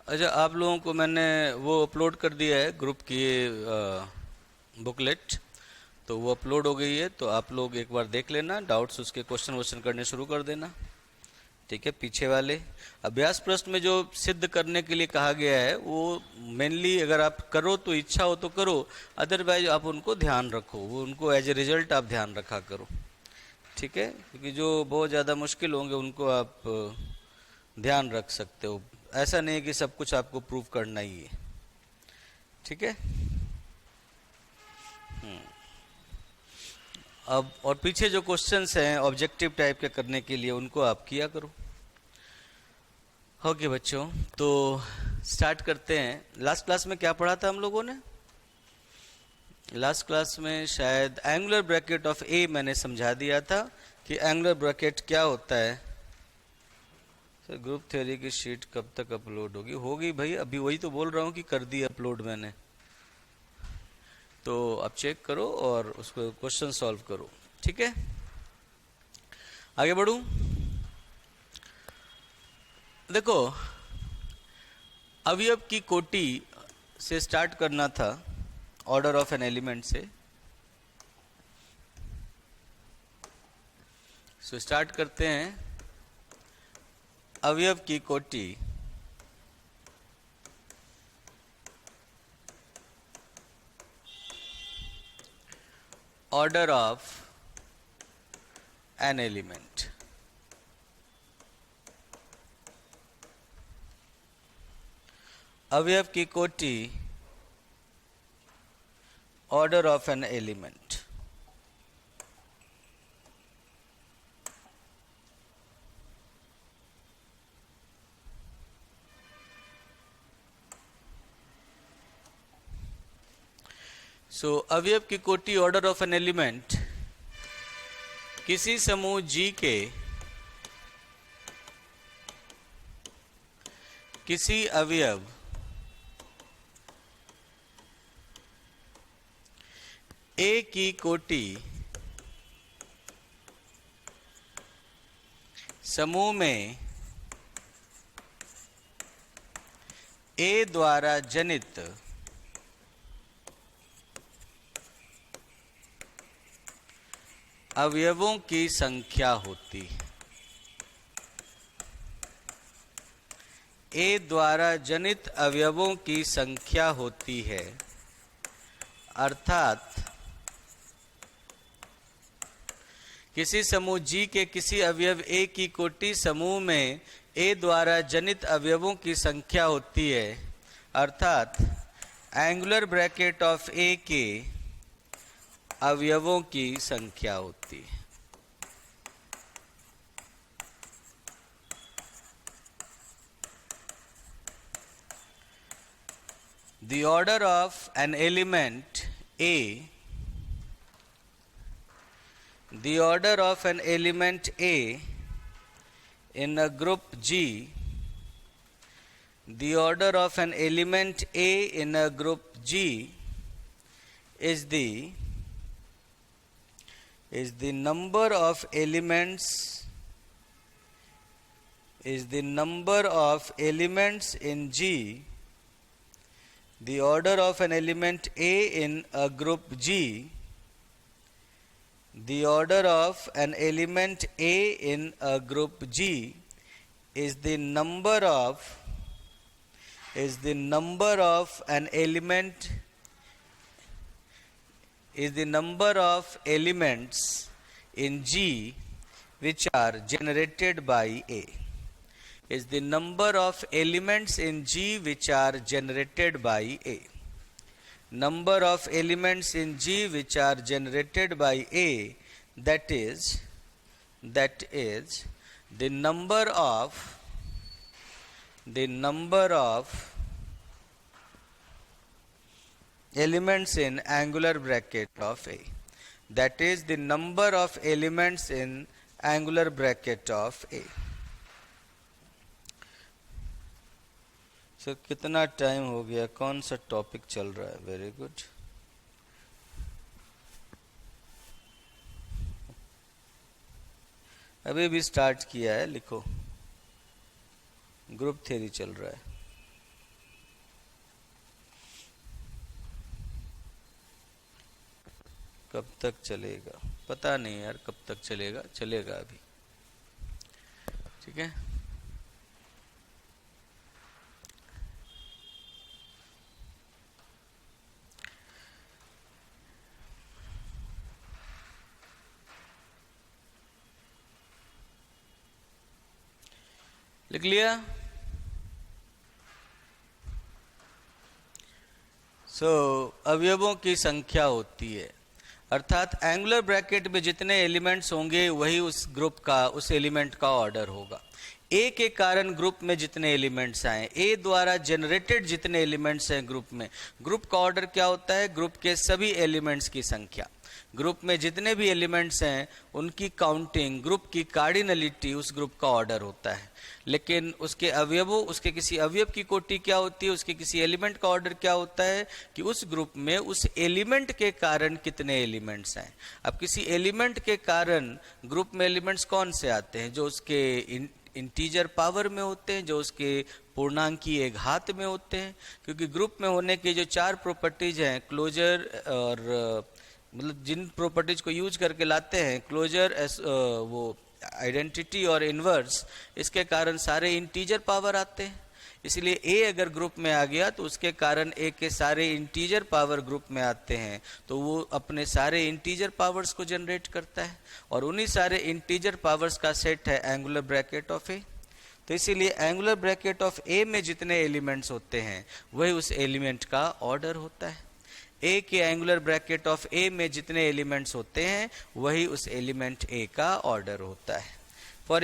अच्छा, आप लोगों को मैंने वो अपलोड कर दिया है ग्रुप की बुकलेट, तो वो अपलोड हो गई है। तो आप लोग एक बार देख लेना, डाउट्स उसके क्वेश्चन वोश्चन करने शुरू कर देना। ठीक है। पीछे वाले अभ्यास प्रश्न में जो सिद्ध करने के लिए कहा गया है वो मेनली अगर आप करो तो इच्छा हो तो करो, अदरवाइज आप उनको ध्यान रखो, वो उनको एज ए रिजल्ट आप ध्यान रखा करो। ठीक है। क्योंकि जो बहुत ज़्यादा मुश्किल होंगे उनको आप ध्यान रख सकते हो। ऐसा नहीं है कि सब कुछ आपको प्रूव करना ही है। ठीक है। अब और पीछे जो क्वेश्चंस हैं ऑब्जेक्टिव टाइप के करने के लिए, उनको आप किया करो। ओके बच्चों, तो स्टार्ट करते हैं। लास्ट क्लास में क्या पढ़ा था हम लोगों ने? लास्ट क्लास में शायद एंगुलर ब्रैकेट ऑफ ए मैंने समझा दिया था कि एंगुलर ब्रैकेट क्या होता है। सर ग्रुप थ्योरी की शीट कब तक अपलोड होगी? होगी भाई, अभी वही तो बोल रहा हूँ कि कर दी अपलोड मैंने। तो आप चेक करो और उसको क्वेश्चन सॉल्व करो। ठीक है। आगे बढ़ूं। देखो, अवयव की कोटि से स्टार्ट करना था, ऑर्डर ऑफ एन एलिमेंट से। सो स्टार्ट करते हैं। अवयव की कोटि ऑर्डर ऑफ एन एलिमेंट। अवयव की कोटि ऑर्डर ऑफ एन एलिमेंट। सो अवयव की कोटि ऑर्डर ऑफ एन एलिमेंट किसी समूह G के किसी अवयव A की कोटि समूह में A द्वारा जनित अवयवों की संख्या होती है। A द्वारा जनित अवयवों की संख्या होती है, अर्थात किसी समूह G के किसी अवयव A की कोटि समूह में A द्वारा जनित अवयवों की संख्या होती है, अर्थात एंगुलर ब्रैकेट ऑफ A के अवयवों की संख्या होती है। The order of an element A, the order of an element A in a group G, the order of an element A in a group G is the number of elements in G. The order of an element A in a group G, the order of an element A in a group G is the number of an element is the number of elements in G which are generated by A. Is the number of elements in G which are generated by A. Number of elements in G which are generated by A, that is the number of elements in angular bracket of A. That is the number of elements in angular bracket of A. Sir कितना time हो गया, कौन सा topic चल रहा है? Very good. अभी भी स्टार्ट किया है, लिखो ग्रुप थ्योरी चल रहा है। कब तक चलेगा पता नहीं यार, कब तक चलेगा, चलेगा अभी। ठीक है, लिख लिया। अवयवों की संख्या होती है, अर्थात एंगुलर ब्रैकेट में जितने एलिमेंट्स होंगे वही उस ग्रुप का, उस एलिमेंट का ऑर्डर होगा। ए के कारण ग्रुप में जितने एलिमेंट्स आए, ए द्वारा जनरेटेड जितने एलिमेंट्स हैं ग्रुप में, ग्रुप का ऑर्डर क्या होता है? ग्रुप के सभी एलिमेंट्स की संख्या। ग्रुप में जितने भी एलिमेंट्स हैं उनकी काउंटिंग, ग्रुप की कार्डिनलिटी, उस ग्रुप का ऑर्डर होता है। लेकिन उसके अवयवों, उसके किसी अवयव की कोटि क्या होती है, उसके किसी एलिमेंट का ऑर्डर क्या होता है कि उस ग्रुप में उस एलिमेंट के कारण कितने एलिमेंट्स हैं। अब किसी एलिमेंट के कारण ग्रुप में एलिमेंट्स कौन से आते हैं? जो उसके इंटीजर पावर में होते हैं, जो उसके पूर्णांकी एक घात में होते हैं। क्योंकि ग्रुप में होने के जो 4 प्रॉपर्टीज हैं, क्लोजर और मतलब जिन प्रॉपर्टीज को यूज करके लाते हैं, क्लोजर, वो आइडेंटिटी और इनवर्स, इसके कारण सारे इंटीजर पावर आते हैं। इसलिए ए अगर ग्रुप में आ गया तो उसके कारण ए के सारे इंटीजर पावर ग्रुप में आते हैं, तो वो अपने सारे इंटीजर पावर्स को जनरेट करता है और उन्हीं सारे इंटीजर पावर्स का सेट है एंगुलर ब्रैकेट ऑफ ए। तो इसीलिए एंगुलर ब्रैकेट ऑफ ए में जितने एलिमेंट्स होते हैं वही उस एलिमेंट का ऑर्डर होता है। ए के एंगुलर ब्रैकेट ऑफ ए में जितने एलिमेंट्स होते हैं वही उस एलिमेंट ए का ऑर्डर होता है। फॉर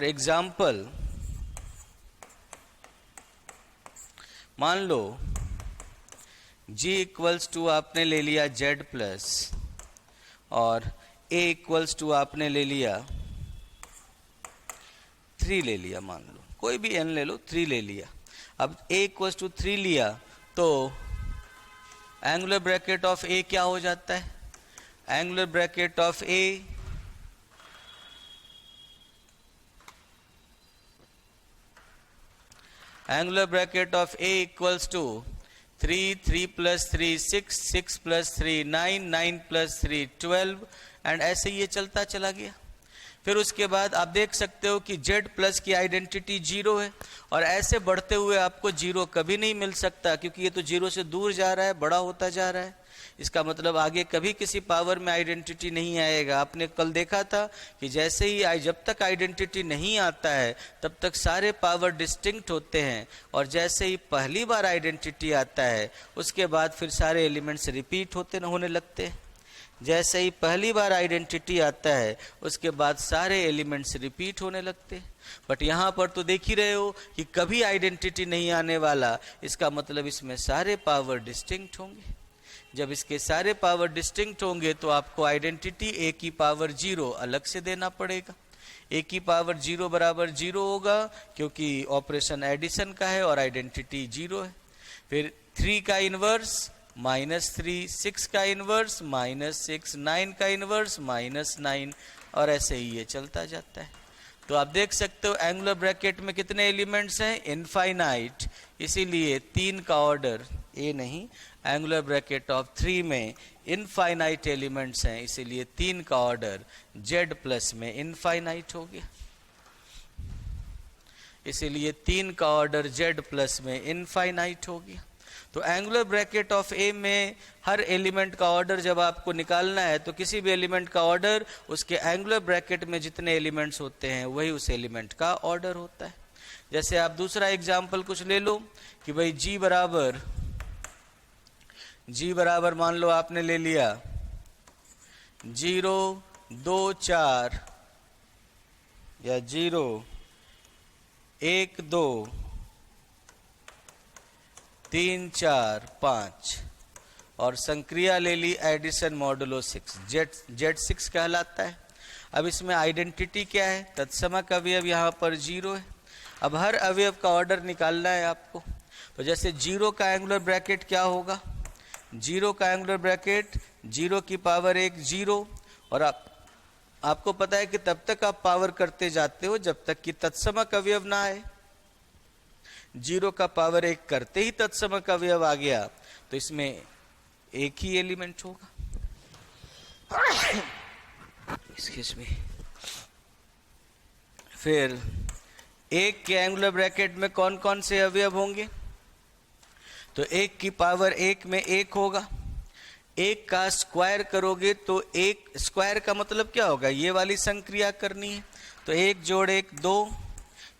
एग्जाम्पल मान लो G इक्वल्स टू आपने ले लिया Z प्लस और A इक्वल्स टू आपने ले लिया 3 ले लिया, मान लो कोई भी n ले लो, 3 ले लिया। अब A इक्वल्स टू 3 लिया तो एंगुलर ब्रैकेट ऑफ A क्या हो जाता है? Angular bracket of A angular bracket of A equals to 3, 3 plus 3 6, 6 plus 3 9, 9 plus 3 12 and ऐसे ये चलता चला गया। फिर उसके बाद आप देख सकते हो कि Z प्लस की आइडेंटिटी 0 है और ऐसे बढ़ते हुए आपको 0 कभी नहीं मिल सकता, क्योंकि ये तो 0 से दूर जा रहा है, बड़ा होता जा रहा है। इसका मतलब आगे कभी किसी पावर में आइडेंटिटी नहीं आएगा। आपने कल देखा था कि जैसे ही जब तक आइडेंटिटी नहीं आता है तब तक सारे पावर डिस्टिंक्ट होते हैं, और जैसे ही पहली बार आइडेंटिटी आता है उसके बाद फिर सारे एलिमेंट्स रिपीट होने लगते हैं। जैसे ही पहली बार आइडेंटिटी आता है उसके बाद सारे एलिमेंट्स रिपीट होने लगते हैं। बट यहाँ पर तो देख ही रहे हो कि कभी आइडेंटिटी नहीं आने वाला, इसका मतलब इसमें सारे पावर डिस्टिंक्ट होंगे। जब इसके सारे पावर डिस्टिंक्ट होंगे तो आपको आइडेंटिटी a की पावर 0 अलग से देना पड़ेगा। a की पावर 0 बराबर 0 होगा क्योंकि ऑपरेशन एडिशन का है और आइडेंटिटी 0 है। फिर 3 का इनवर्स -3, 6 का इनवर्स -6, 9 का इनवर्स -9 और ऐसे ही ये चलता जाता है। तो आप देख सकते हो एंगुलर ब्रैकेट में कितने एलिमेंट्स हैं? इनफाइनाइट। इसीलिए 3 का ऑर्डर ए नहीं, एंगुलर ब्रैकेट ऑफ 3 में इनफाइनाइट एलिमेंट्स हैं, इसीलिए 3 का ऑर्डर Z प्लस में इनफाइनाइट हो गया। इसीलिए 3 का ऑर्डर Z प्लस में इनफाइनाइट हो गया। तो एंगुलर ब्रैकेट ऑफ ए में हर एलिमेंट का ऑर्डर जब आपको निकालना है तो किसी भी एलिमेंट का ऑर्डर उसके एंगुलर ब्रैकेट में जितने एलिमेंट्स होते हैं वही उस एलिमेंट का ऑर्डर होता है। जैसे आप दूसरा एग्जाम्पल कुछ ले लो कि भाई G बराबर मान लो आपने ले लिया 0, 2, 4 या 0, 1, 2, 3, 4, 5 और संक्रिया ले ली एडिशन मॉडुलो 6, Z6 कहलाता है। अब इसमें आइडेंटिटी क्या है? तत्समक अवयव यहाँ पर 0 है। अब हर अवयव का ऑर्डर निकालना है आपको। तो जैसे 0 का एंगुलर ब्रैकेट क्या होगा? 0 का एंगुलर ब्रैकेट 0 की पावर 1 0, और आपको पता है कि तब तक आप पावर करते जाते हो जब तक कि तत्समक अवयव ना आए। 0 का पावर 1 करते ही तत्समक अवयव आ गया तो इसमें एक ही एलिमेंट होगा। Excuse me. फिर एक के एंगुलर ब्रैकेट में कौन कौन से अवयव होंगे? तो एक की पावर एक में एक होगा। एक का स्क्वायर करोगे तो एक स्क्वायर का मतलब क्या होगा? ये वाली संक्रिया करनी है, तो एक जोड़ एक दो,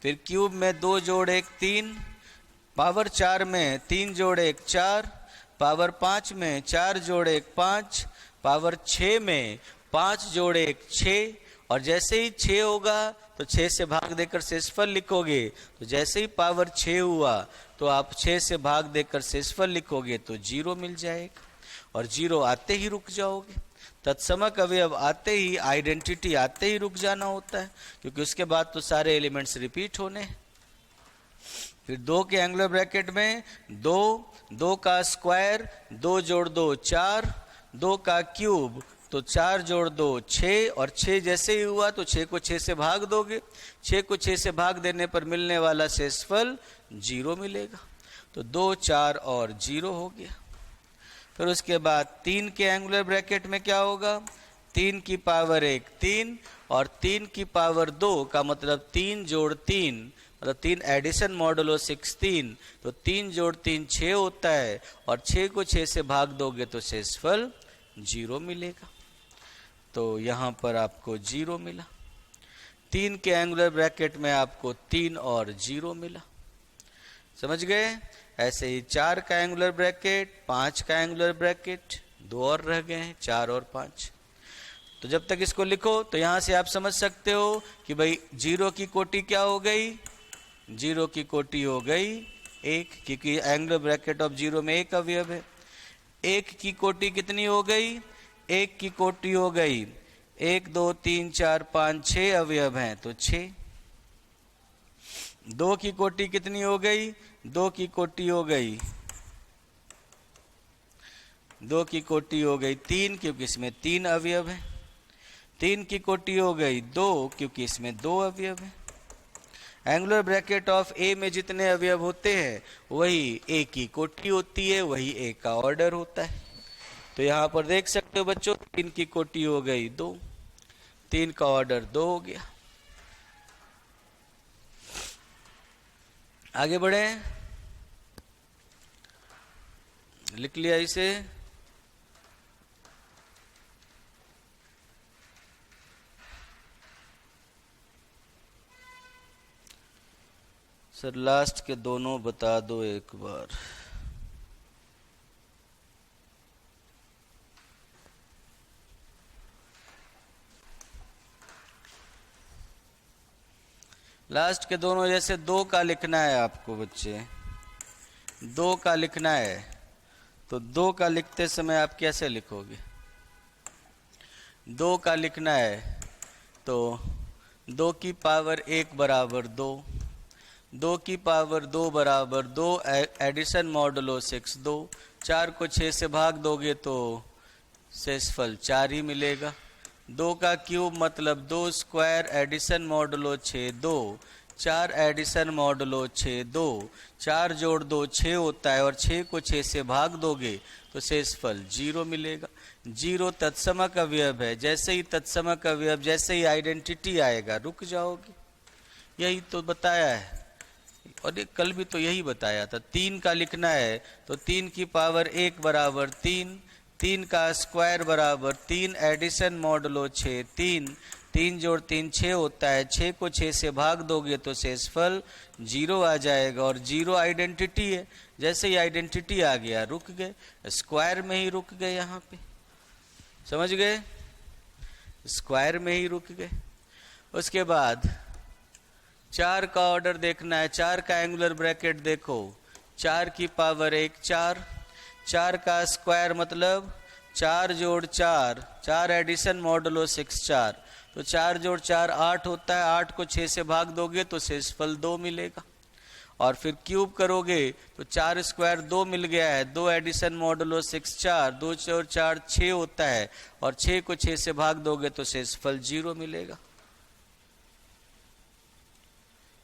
फिर क्यूब में दो जोड़ एक तीन, पावर 4 में 3 जोड़ 1 4, पावर 5 में 4 जोड़ 1 5, पावर 6 में 5 जोड़ 1 6। और जैसे ही 6 होगा तो 6 से भाग देकर शेषफल लिखोगे, तो जैसे ही पावर 6 हुआ तो आप 6 से भाग देकर शेषफल लिखोगे तो 0 मिल जाएगा, और 0 आते ही रुक जाओगे। तत्समक अवयव आते ही, आइडेंटिटी आते ही रुक जाना होता है, क्योंकि उसके बाद तो सारे एलिमेंट्स रिपीट होने हैं। फिर 2 के एंगुलर ब्रैकेट में 2, 2 का स्क्वायर 2 जोड़ 2 4, 2 का क्यूब तो 4 जोड़ 2 6, और 6 जैसे ही हुआ तो 6 को 6 से भाग दोगे, 6 को 6 से भाग देने पर मिलने वाला शेषफल 0 मिलेगा। तो 2 4 और 0 हो गया। फिर उसके बाद 3 के एंगुलर ब्रैकेट में क्या होगा? 3 की पावर 1 3, और 3 की पावर 2 का मतलब 3 जोड़ 3, मतलब 3 एडिशन मॉडुलो 16, तो 3 जोड़ 3 6 होता है, और 6 को 6 से भाग दोगे तो शेषफल 0 मिलेगा। तो यहाँ पर आपको 0 मिला। 3 के एंगुलर ब्रैकेट में आपको 3 और 0 मिला। समझ गए? ऐसे ही 4 का एंगुलर ब्रैकेट, 5 का एंगुलर ब्रैकेट, 2 और रह गए हैं, 4 और 5। तो जब तक इसको लिखो तो यहाँ से आप समझ सकते हो कि भाई 0 की कोटि क्या हो गई? 0 की कोटि हो गई 1, क्योंकि एंगुलर ब्रैकेट ऑफ 0 में एक अवयव है। 1 की कोटि कितनी हो गई? 1 की कोटि हो गई 1 2 3 4 5 6 अवयव हैं तो 6। 2 की कोटि कितनी हो गई? 2 की कोटि हो गई 2 की कोटि हो गई 3, क्योंकि इसमें 3 अवयव हैं। 3 की कोटि हो गई 2, क्योंकि इसमें 2 अवयव हैं। एंगुलर ब्रैकेट ऑफ ए में जितने अवयव होते हैं वही ए की कोटि होती है, वही ए का ऑर्डर होता है। तो यहाँ पर देख सकते हो बच्चों, 3 की कोटि हो गई 2, 3 का ऑर्डर 2 हो गया। आगे बढ़े, लिख लिया इसे। सर लास्ट के दोनों बता दो एक बार। लास्ट के दोनों, जैसे 2 का लिखना है आपको बच्चे, 2 का लिखना है, तो 2 का लिखते समय आप कैसे लिखोगे? 2 का लिखना है तो 2 की पावर 1 बराबर 2, 2 की पावर 2 बराबर 2, एडिशन मॉडुलो 6 2, 4 को 6 से भाग दोगे तो शेषफल 4 ही मिलेगा। 2 का क्यूब मतलब 2 square addition modulo 6 2, 4 addition modulo 6 2, 4 जोड़ 2 6 होता है, और 6 को 6 से भाग दोगे तो शेषफल 0 मिलेगा। 0 तत्समक अवयव है, जैसे ही तत्समक अवयव, जैसे ही आइडेंटिटी आएगा रुक जाओगे। यही तो बताया है, और ये कल भी तो यही बताया था। 3 का लिखना है तो 3 की पावर 1 बराबर 3, 3 का स्क्वायर बराबर 3 एडिशन मॉडुलो 6 3, 3 जोड़ 3 6 होता है, 6 को 6 से भाग दोगे तो शेषफल 0 आ जाएगा, और 0 आइडेंटिटी है, जैसे ही आइडेंटिटी आ गया रुक गए, स्क्वायर में ही रुक गए। यहाँ पे समझ गए? स्क्वायर में ही रुक गए। उसके बाद 4 का ऑर्डर देखना है। 4 का एंगुलर ब्रैकेट देखो, 4 की पावर 1 4, 4 का स्क्वायर मतलब 4 जोड़ 4, 4 एडिशन मॉडुलो 6 4, तो 4 जोड़ 4 8 होता है, 8 को 6 से भाग दोगे तो शेषफल 2 मिलेगा। और फिर क्यूब करोगे तो 4 स्क्वायर 2 मिल गया है, 2 एडिशन मॉडुलो 6 4, 2 जोड़ 4 6 होता है, और 6 को 6 से भाग दोगे तो शेषफल 0 मिलेगा।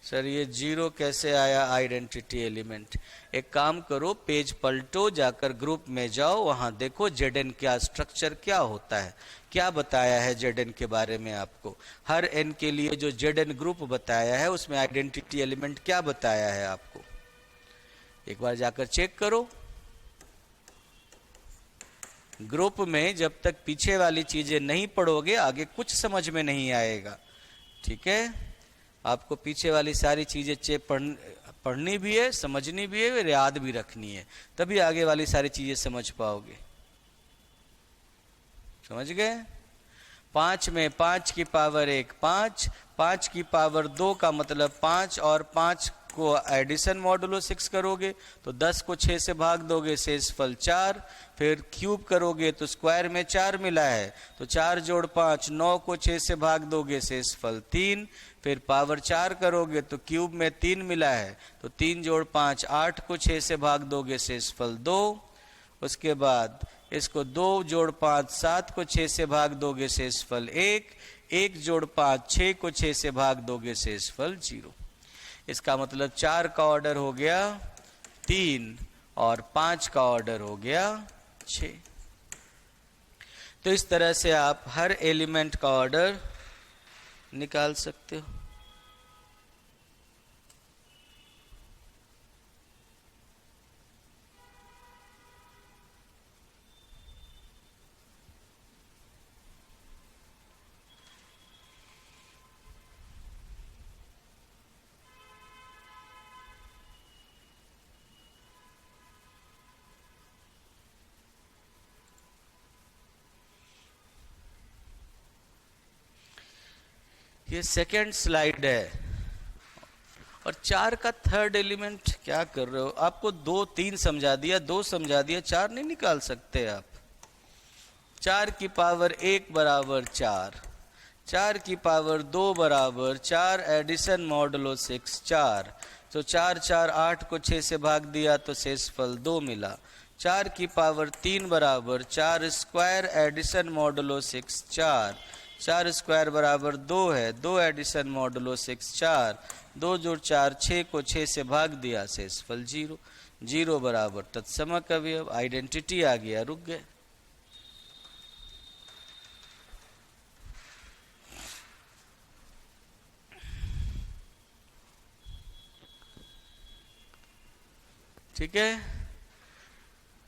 सर ये जीरो कैसे आया आइडेंटिटी एलिमेंट? एक काम करो, पेज पलटो, जाकर ग्रुप में जाओ, वहां देखो जेड क्या स्ट्रक्चर क्या होता है, क्या बताया है जेड के बारे में आपको। हर एन के लिए जो जेड ग्रुप बताया है उसमें आइडेंटिटी एलिमेंट क्या बताया है आपको, एक बार जाकर चेक करो। ग्रुप में जब तक पीछे वाली चीजें नहीं पढ़ोगे आगे कुछ समझ में नहीं आएगा, ठीक है? आपको पीछे वाली सारी चीजें पढ़नी भी है, समझनी भी है, याद भी रखनी है, तभी आगे वाली सारी चीजें समझ पाओगे। समझ गए? 5 में 5 की पावर 1 5, 5 की पावर 2 का मतलब 5, और 5 को एडिशन मॉडुलो 6 करोगे तो 10 को 6 से भाग दोगे, शेषफल 4। फिर क्यूब करोगे तो स्क्वायर में 4 मिला है, तो 4 जोड़ 5 9 को 6 से भाग दोगे, शेषफल 3। फिर पावर 4 करोगे तो क्यूब में 3 मिला है, तो 3 जोड़ 5 8 को 6 से भाग दोगे, शेषफल 2। उसके बाद इसको 2 जोड़ 5 7 को 6 से भाग दोगे, शेषफल 1। 1 जोड़ 5 6 को 6 से भाग दोगे, शेषफल 0। इसका मतलब 4 का ऑर्डर हो गया 3 और 5 का ऑर्डर हो गया 6। तो इस तरह से आप हर एलिमेंट का ऑर्डर निकाल सकते हो। ये सेकेंड स्लाइड है, और 4 का थर्ड एलिमेंट क्या कर रहे हो? आपको 2 3 समझा दिया, 2 समझा दिया, 4 नहीं निकाल सकते आप। 4 की पावर 1 बराबर 4, 4 की पावर 2 बराबर 4, एडिशन मॉडुलो 6 4, तो 4 4 8 को 6 से भाग दिया तो शेषफल 2 मिला। 4 की पावर 3 बराबर 4 स्क्वायर, एडिशन मॉडुलो 6 4, 4 स्क्वायर बराबर 2 है, 2 एडिशन मॉडुलो 6 4, 2 जोड़ 4 6 को 6 से भाग दिया, शेषफल 0। 0 बराबर तत्समक अवयव, आइडेंटिटी आ गया, रुक गए। ठीक है,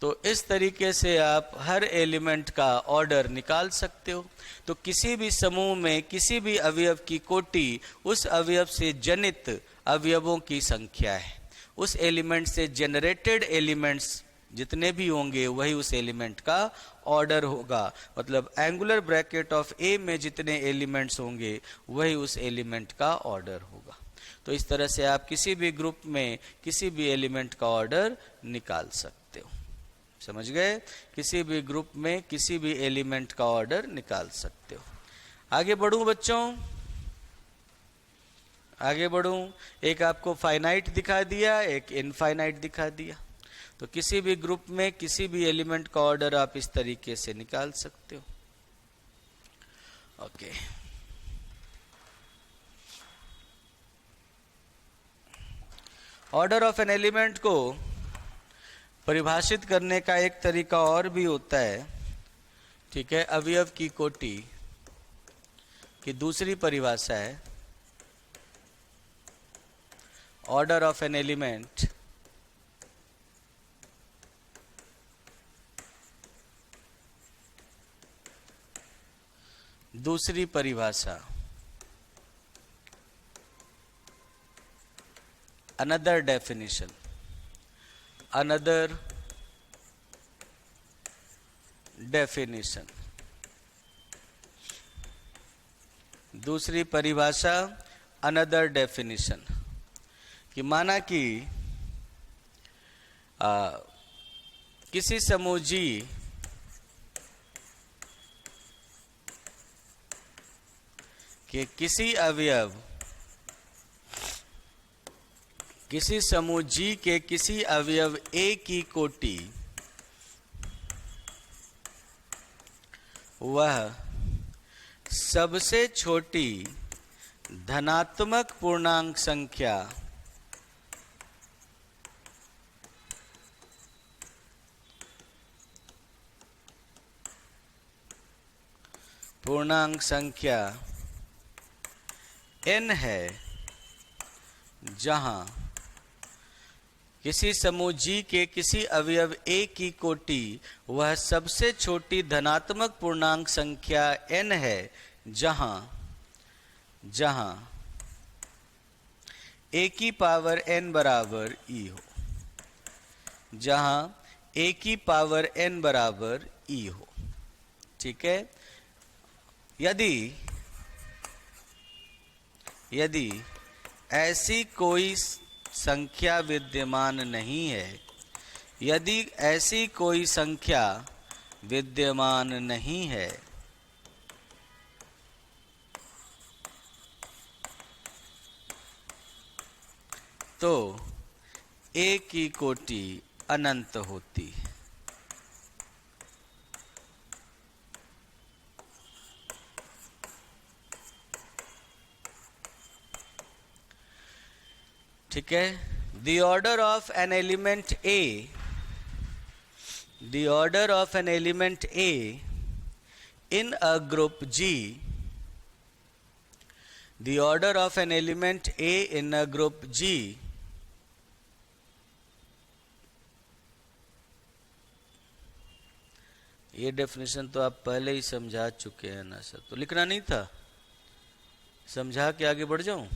तो इस तरीके से आप हर एलिमेंट का ऑर्डर निकाल सकते हो। तो किसी भी समूह में किसी भी अवयव की कोटि उस अवयव से जनित अवयवों की संख्या है। उस एलिमेंट से जनरेटेड एलिमेंट्स जितने भी होंगे वही उस एलिमेंट का ऑर्डर होगा। मतलब एंगुलर ब्रैकेट ऑफ ए में जितने एलिमेंट्स होंगे वही उस एलिमेंट का ऑर्डर होगा। तो इस तरह से आप किसी भी ग्रुप में किसी भी एलिमेंट का ऑर्डर निकाल सकते हो। समझ गए? किसी भी ग्रुप में किसी भी एलिमेंट का ऑर्डर निकाल सकते हो। आगे बढ़ूं बच्चों, आगे बढ़ूं। एक आपको फाइनाइट दिखा दिया, एक इनफाइनाइट दिखा दिया। तो किसी भी ग्रुप में किसी भी एलिमेंट का ऑर्डर आप इस तरीके से निकाल सकते हो। Okay, order of an element को परिभाषित करने का एक तरीका और भी होता है। ठीक है, अवयव की कोटि की दूसरी परिभाषा है ऑर्डर ऑफ एन एलिमेंट दूसरी परिभाषा another definition, another definition, दूसरी परिभाषा another definition, कि माना कि किसी समूह G के किसी अवयव, किसी समूह G के किसी अवयव A की कोटि वह सबसे छोटी धनात्मक पूर्णांक संख्या n है जहां किसी समूह G के किसी अवयव A की कोटि वह सबसे छोटी धनात्मक पूर्णांक संख्या n है जहां a की पावर n बराबर e हो, जहां a की पावर n बराबर e हो। ठीक है। यदि ऐसी कोई संख्या विद्यमान नहीं है, यदि ऐसी कोई संख्या विद्यमान नहीं है, तो a की कोटि अनंत होती है। ठीक है। The order of an element A, the order of an element A in a group G, the order of an element A in a group G ये डेफिनेशन तो आप पहले ही समझा चुके हैं ना सर, तो लिखना नहीं था? समझा के आगे बढ़ जाऊं?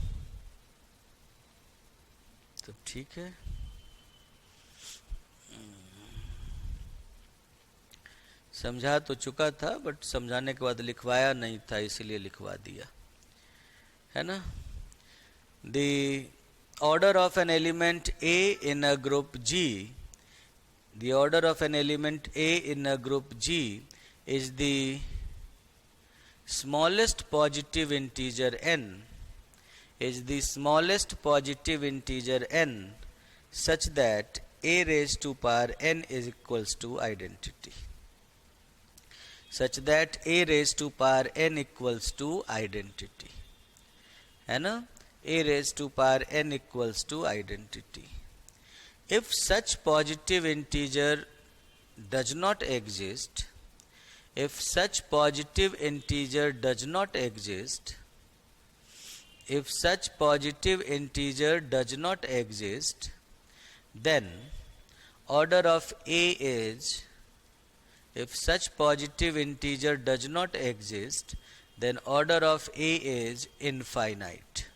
तो ठीक है। समझा तो चुका था, बट समझाने के बाद लिखवाया नहीं था, इसीलिए लिखवा दिया है ना। The order of an element A in a group G, the order of an element A in a group G is the smallest positive integer n, is the smallest positive integer n such that a raised to power n is equals to identity, such that a raised to power n equals to identity, है ना। a raised to power n equals to identity. If such positive integer does not exist, if such positive integer does not exist, if such positive integer does not exist, then order of A is, if such positive integer does not exist, then order of A is infinite.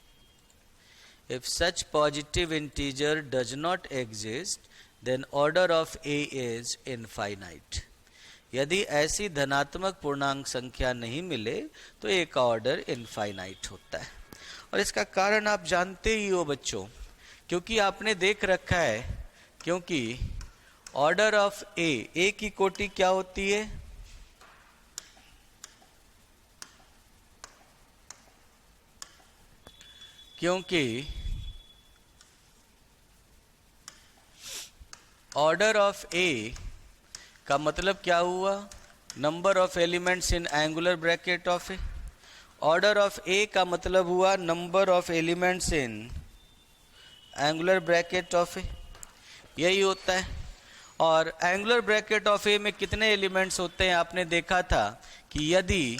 If such positive integer does not exist, then order of A is infinite. यदि ऐसी धनात्मक पूर्णांक संख्या नहीं मिले तो A का order infinite होता है। और इसका कारण आप जानते ही हो बच्चों, क्योंकि आपने देख रखा है, क्योंकि ऑर्डर ऑफ A की कोटि क्या होती है? क्योंकि ऑर्डर ऑफ A का मतलब क्या हुआ? Number of elements in angular bracket of A. Order of A का मतलब हुआ number of elements in angular bracket of A, यही होता है। और एंगुलर ब्रैकेट ऑफ ए में कितने एलिमेंट्स होते हैं? आपने देखा था कि यदि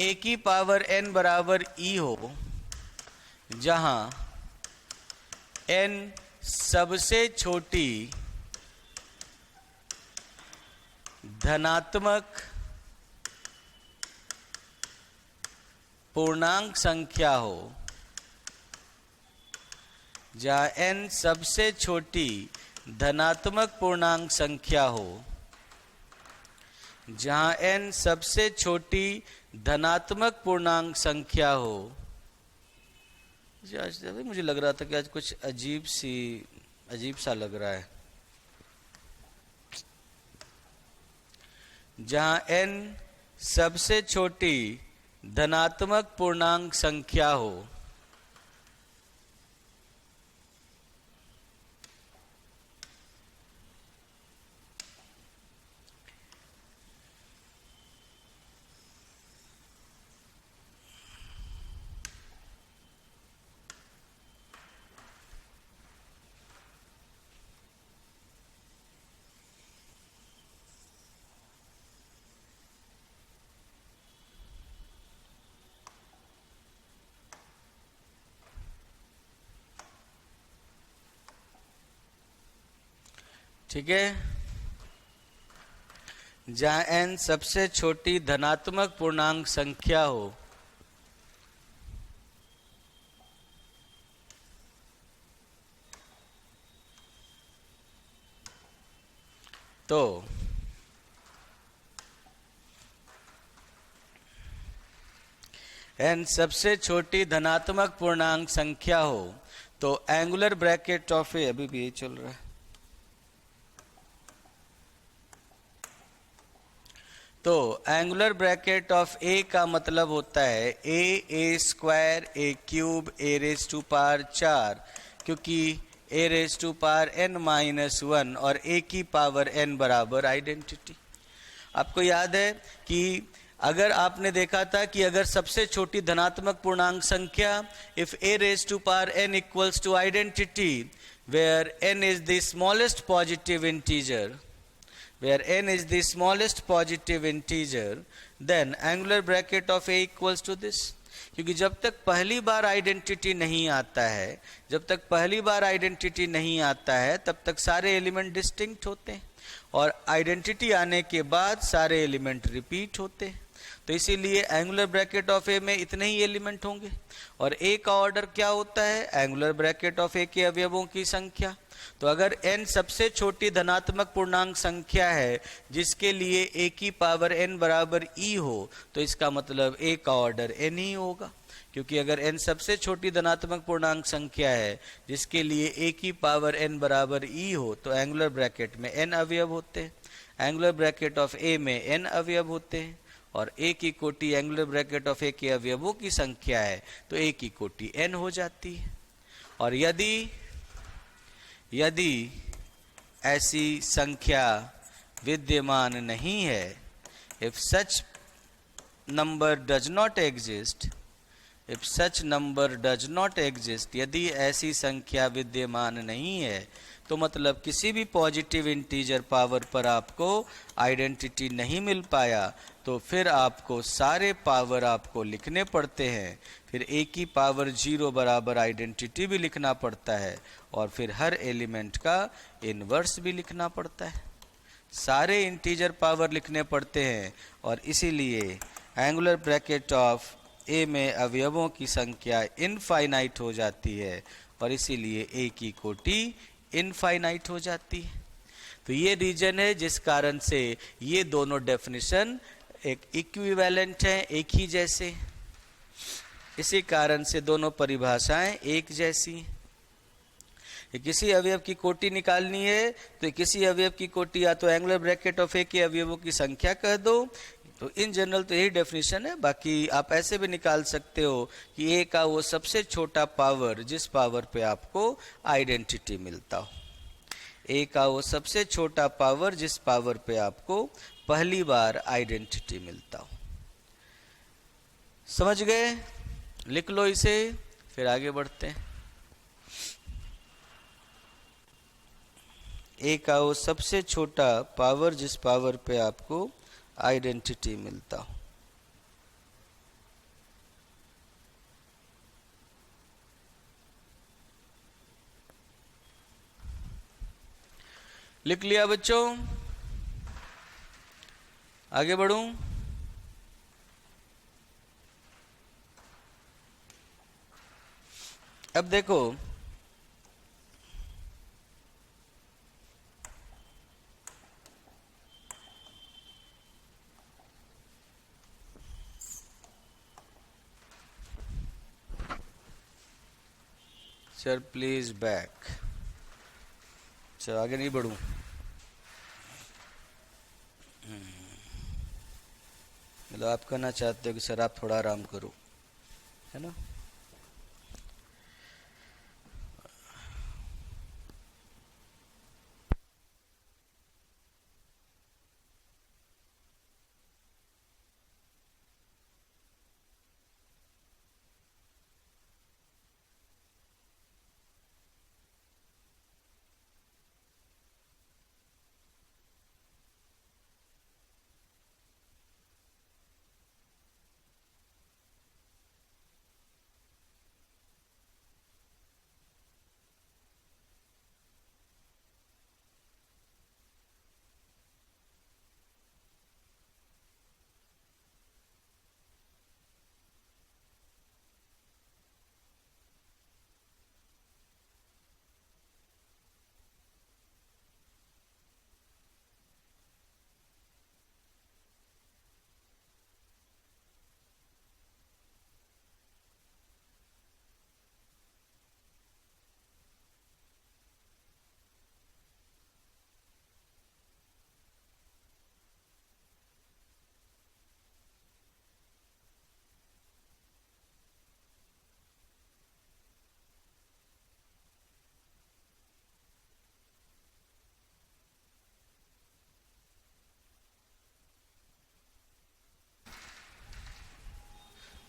A की पावर n बराबर e हो, जहां n सबसे छोटी धनात्मक पूर्णांक संख्या हो, जहां n सबसे छोटी धनात्मक पूर्णांक संख्या हो, जहां n सबसे छोटी धनात्मक पूर्णांक संख्या हो। आज मुझे लग रहा था कि आज कुछ अजीब सा लग रहा है। जहां n सबसे छोटी धनात्मक पूर्णांक संख्या हो, ठीक है। जहां n सबसे छोटी धनात्मक पूर्णांक संख्या हो तो n सबसे छोटी धनात्मक पूर्णांक संख्या हो तो एंगुलर ब्रैकेट ऑफ ए, अभी भी यही चल रहा है, तो एंगुलर ब्रैकेट ऑफ ए का मतलब होता है A square A cube A raise to power 4, क्योंकि ए रेज टू पावर n-1 और ए की पावर n बराबर आइडेंटिटी। आपको याद है कि अगर आपने देखा था कि अगर सबसे छोटी धनात्मक पूर्णांक संख्या if a raised to power n equals to identity where n is the smallest positive integer, then angular bracket of a equals to this। क्योंकि जब तक पहली बार आइडेंटिटी नहीं आता है तब तक सारे एलिमेंट डिस्टिंक्ट होते हैं, और आइडेंटिटी आने के बाद सारे एलिमेंट रिपीट होते हैं। तो इसीलिए एंगुलर ब्रैकेट ऑफ ए में इतने ही एलिमेंट होंगे, और ए का ऑर्डर क्या होता है, एंगुलर ब्रैकेट ऑफ ए के अवयवों की संख्या। तो अगर n सबसे छोटी धनात्मक पूर्णांक संख्या है जिसके लिए a की पावर n बराबर e हो, तो इसका मतलब a का ऑर्डर n ही होगा, क्योंकि अगर n सबसे छोटी धनात्मक पूर्णांक संख्या है जिसके लिए a की पावर n बराबर e हो, तो एंगुलर ब्रैकेट में n अवयव होते हैं, एंगुलर ब्रैकेट ऑफ a में n अवयव होते हैं, और a की कोटि एंगुलर ब्रैकेट ऑफ a के अवयवों की संख्या है तो a की कोटि n हो जाती है। और यदि ऐसी संख्या विद्यमान नहीं है, if such number does not exist, यदि ऐसी संख्या विद्यमान नहीं है तो मतलब किसी भी पॉजिटिव इंटीजर पावर पर आपको आइडेंटिटी नहीं मिल पाया, तो फिर आपको सारे पावर आपको लिखने पड़ते हैं, फिर a की पावर 0 बराबर आइडेंटिटी भी लिखना पड़ता है, और फिर हर एलिमेंट का इन्वर्स भी लिखना पड़ता है, सारे इंटीजर पावर लिखने पड़ते हैं, और इसीलिए एंगुलर ब्रैकेट ऑफ a में अवयवों की संख्या इनफाइनाइट हो जाती है, और इसीलिए a की कोटि इनफाइनाइट हो जाती है। तो ये रीजन है जिस कारण से ये दोनों डेफिनेशन एक इक्विवेलेंट हैं, एक ही जैसे, इसी कारण से दोनों परिभाषाएं एक जैसी। किसी अवयव की कोटि निकालनी है तो किसी अवयव की कोटि या तो एंगुलर ब्रैकेट ऑफ ए के अवयवों की संख्या कह दो, तो इन जनरल तो यही डेफिनेशन है। बाकी आप ऐसे भी निकाल सकते हो कि ए का वो सबसे छोटा पावर जिस पावर पे आपको आइडेंटिटी मिलता हो, ए का वो सबसे छोटा पावर जिस पावर पे आपको पहली बार आइडेंटिटी मिलता हो। समझ गए? लिख लो इसे, फिर आगे बढ़ते हैं। ए का वो सबसे छोटा पावर जिस पावर पे आपको आइडेंटिटी मिलता हो। लिख लिया बच्चों? आगे बढ़ूं? अब देखो, सर प्लीज बैक। चलो आगे नहीं बढ़ूं। मतलब आप कहना चाहते हो कि सर आप थोड़ा आराम करो, है ना?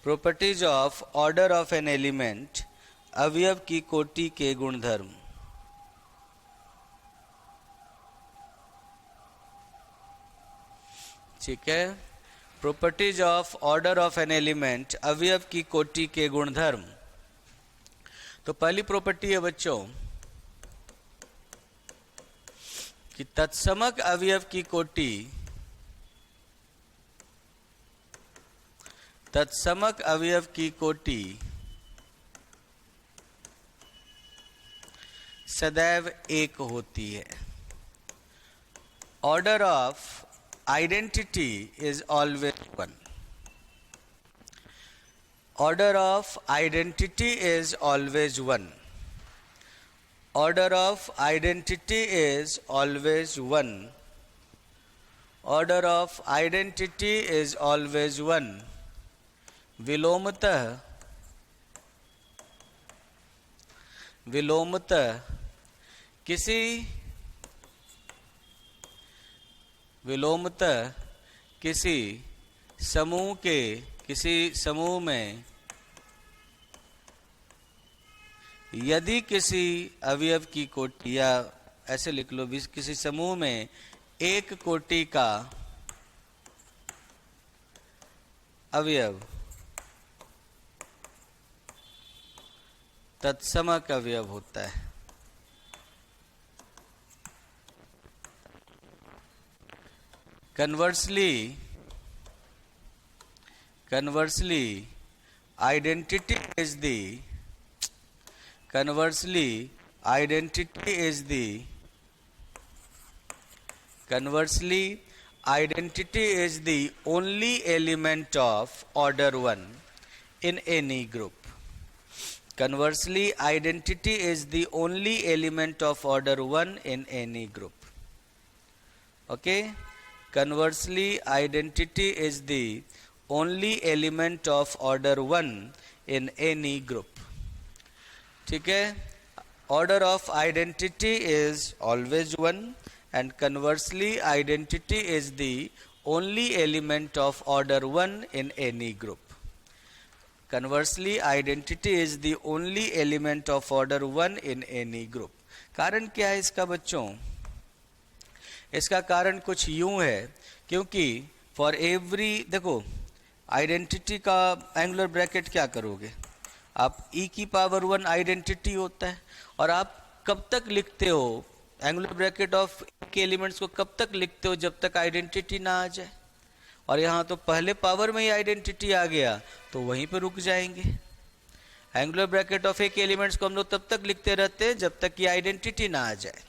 Properties of order of an element, अवयव की कोटि के गुणधर्म। ठीक है, properties of order of an element, अवयव की कोटि के गुणधर्म। तो पहली प्रॉपर्टी है बच्चों कि तत्समक अवयव की कोटि, तत्समक अवयव की कोटि सदैव एक होती है। Order of identity is always one. Order of identity is always one. Order of identity is always one. Order of identity is always one. विलोमतः, विलोमतः किसी, विलोमतः किसी समूह के, किसी समूह में यदि किसी अवयव की कोटि, या ऐसे लिख लो किसी समूह में एक कोटि का अवयव तत्समक अवयव होता है। Conversely, identity is the, conversely, identity is the, conversely, identity is the only element of order 1 in any group. Conversely, identity is the only element of order 1 in any group. Okay? Conversely, identity is the only element of order 1 in any group. ठीक है, order of identity is always 1 and conversely identity is the only element of order 1 in any group. Conversely identity is the only element of order 1 in any group. कारण क्या है इसका बच्चों? इसका कारण कुछ यूं है, क्योंकि फॉर एवरी, देखो आइडेंटिटी का एंगुलर ब्रैकेट क्या करोगे आप, e की पावर 1 आइडेंटिटी होता है, और आप कब तक लिखते हो एंगुलर ब्रैकेट ऑफ के एलिमेंट्स को, कब तक लिखते हो जब तक आइडेंटिटी ना आ जाए। और यहाँ तो पहले पावर में ही आइडेंटिटी आ गया तो वहीं पे रुक जाएंगे। एंगुलर ब्रैकेट ऑफ के एलिमेंट्स को हम लोग तब तक लिखते रहते हैं जब तक कि आइडेंटिटी ना आ जाए।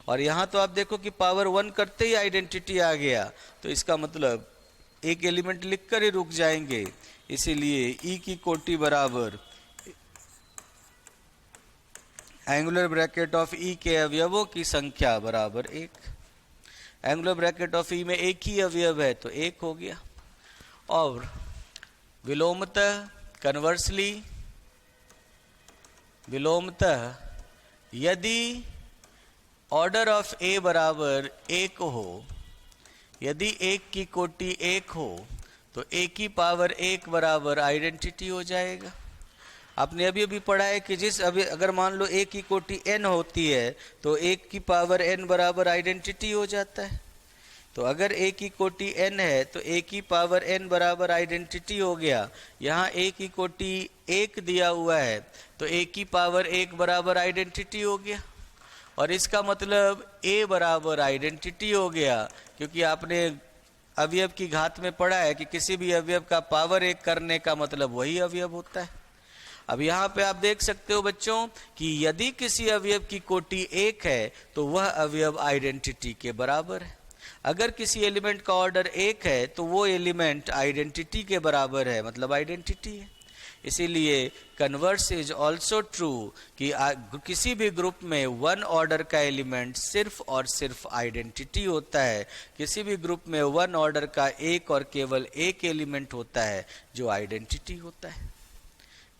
और यहाँ तो आप देखो कि पावर 1 करते ही आइडेंटिटी आ गया, तो इसका मतलब एक एलिमेंट लिखकर ही रुक जाएंगे। इसीलिए ई की कोटि बराबर एंगुलर ब्रैकेट ऑफ ई के अवयवों की संख्या बराबर 1। एंगुलर ब्रैकेट ऑफ ई में एक ही अवयव है तो 1 हो गया। और विलोमतः, कन्वर्सली, विलोमतः यदि ऑर्डर ऑफ ए बराबर 1 हो, यदि 1 की कोटि 1 हो तो ए की पावर 1 बराबर आइडेंटिटी हो जाएगा। आपने अभी अभी पढ़ा है कि अगर मान लो ए की कोटि n होती है तो 1 की पावर n बराबर आइडेंटिटी हो जाता है। तो अगर ए की कोटि n है तो ए की पावर n बराबर आइडेंटिटी हो गया। यहाँ ए की कोटि 1 दिया हुआ है तो ए की पावर 1 बराबर आइडेंटिटी हो गया, और इसका मतलब a बराबर आइडेंटिटी हो गया, क्योंकि आपने अवयव की घात में पढ़ा है कि किसी भी अवयव का पावर 1 करने का मतलब वही अवयव होता है। अब यहाँ पे आप देख सकते हो बच्चों कि यदि किसी अवयव की कोटि 1 है तो वह अवयव आइडेंटिटी के बराबर है। अगर किसी एलिमेंट का ऑर्डर 1 है तो वो एलिमेंट आइडेंटिटी के बराबर है, मतलब आइडेंटिटी है। इसीलिए कन्वर्स इज ऑल्सो ट्रू कि किसी भी ग्रुप में 1 ऑर्डर का एलिमेंट सिर्फ और सिर्फ आइडेंटिटी होता है। किसी भी ग्रुप में 1 ऑर्डर का एक और केवल एक एलिमेंट होता है जो आइडेंटिटी होता है।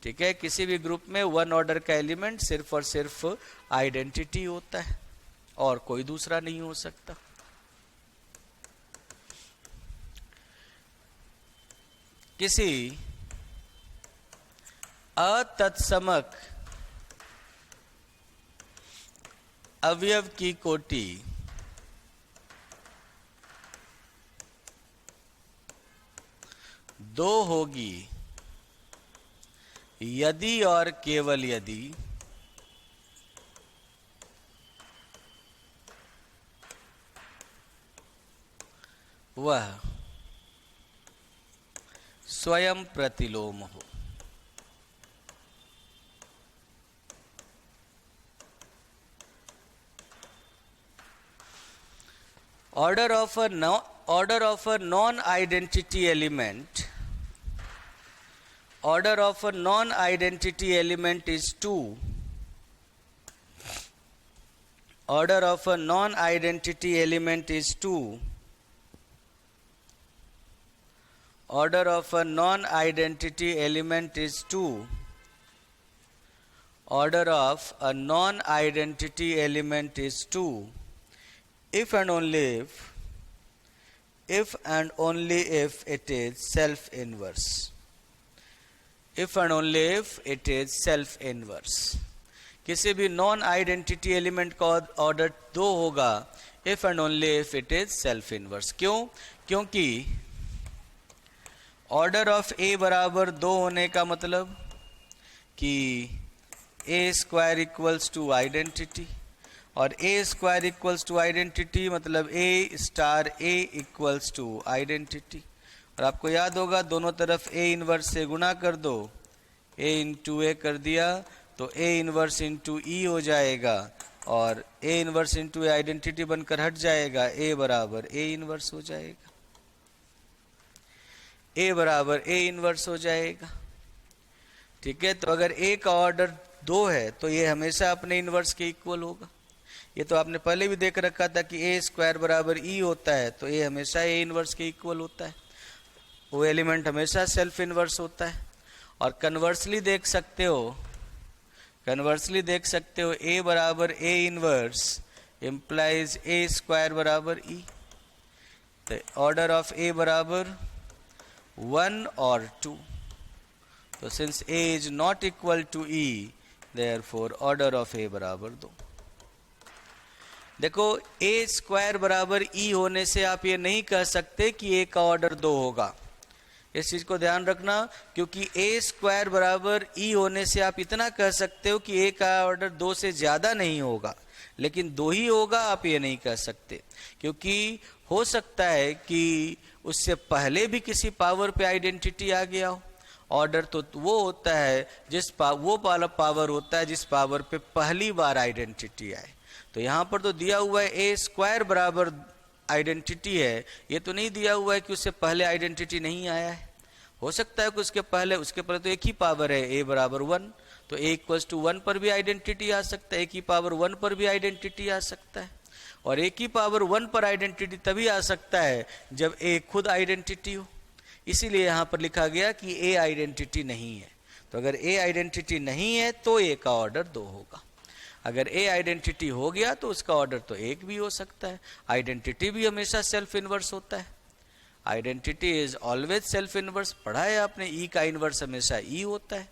ठीक है, किसी भी ग्रुप में 1 ऑर्डर का एलिमेंट सिर्फ और सिर्फ आइडेंटिटी होता है और कोई दूसरा नहीं हो सकता। किसी अतत्समक अवयव की कोटि दो होगी यदि और केवल यदि वह स्वयं प्रतिलोम हो। Order of a non-identity element. Order of a non-identity element is 2. Order of a non-identity element is 2. Order of a non-identity element is 2. Order of a non-identity element is 2. If and only if it is self-inverse. If and only if it is self-inverse. किसी भी non identity element का order 2 होगा if and only if it is self-inverse. क्यों? क्योंकि order of a बराबर 2 होने का मतलब कि a square equals to identity, और a square equals to identity मतलब a star a equals to identity. और आपको याद होगा दोनों तरफ a इनवर्स से गुणा कर दो, a इंटू ए कर दिया तो a इनवर्स इंटू ई हो जाएगा, और a इनवर्स इंटू आइडेंटिटी बनकर हट जाएगा, a बराबर a इनवर्स हो जाएगा, a बराबर a इनवर्स हो जाएगा। ठीक है, तो अगर a का ऑर्डर 2 है तो ये हमेशा अपने इनवर्स के इक्वल होगा। ये तो आपने पहले भी देख रखा था कि a स्क्वायर बराबर ई होता है, तो a हमेशा a इनवर्स के इक्वल होता है, वो एलिमेंट हमेशा सेल्फ इनवर्स होता है। और कन्वर्सली देख सकते हो, a बराबर a inverse implies a square बराबर e। तो ऑर्डर ऑफ a बराबर 1 और 2। तो since a is not equal to e, therefore order of a बराबर 2। देखो a स्क्वायर बराबर e होने से आप ये नहीं कह सकते कि a का ऑर्डर 2 होगा, इस चीज को ध्यान रखना, क्योंकि a स्क्वायर बराबर e होने से आप इतना कह सकते हो कि a का ऑर्डर 2 से ज्यादा नहीं होगा, लेकिन 2 ही होगा आप ये नहीं कह सकते, क्योंकि हो सकता है कि उससे पहले भी किसी पावर पे आइडेंटिटी आ गया हो। ऑर्डर तो वो होता है वो वाला पावर होता है जिस पावर पे पहली बार आइडेंटिटी आए। तो यहाँ पर तो दिया हुआ है a स्क्वायर बराबर आइडेंटिटी है, ये तो नहीं दिया हुआ है कि उससे पहले आइडेंटिटी नहीं आया है। हो सकता है कि उसके पहले तो एक ही पावर है a बराबर 1, तो a इक्वल्स टू 1 पर भी आइडेंटिटी आ सकता है, a की पावर 1 पर भी आइडेंटिटी आ सकता है, और a की पावर 1 पर आइडेंटिटी तभी आ सकता है जब a खुद आइडेंटिटी हो। इसीलिए यहाँ पर लिखा गया कि a आइडेंटिटी नहीं है। तो अगर a आइडेंटिटी नहीं है तो a का ऑर्डर 2 होगा, अगर a आइडेंटिटी हो गया तो उसका ऑर्डर तो 1 भी हो सकता है। आइडेंटिटी भी हमेशा सेल्फ इनवर्स होता है, identity is always self inverse, पढ़ा है आपने, ई का इनवर्स हमेशा ई होता है।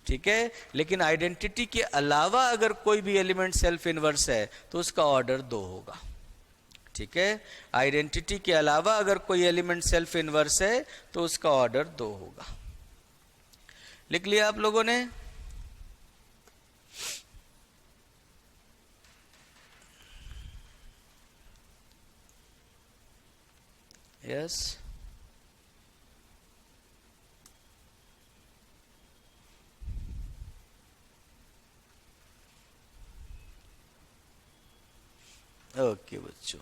ठीक है, लेकिन आइडेंटिटी के अलावा अगर कोई भी एलिमेंट सेल्फ इनवर्स है तो उसका ऑर्डर 2 होगा। ठीक है, आइडेंटिटी के अलावा अगर कोई एलिमेंट सेल्फ इनवर्स है तो उसका ऑर्डर 2 होगा। लिख लिया आप लोगों ने? यस, ओके बच्चों,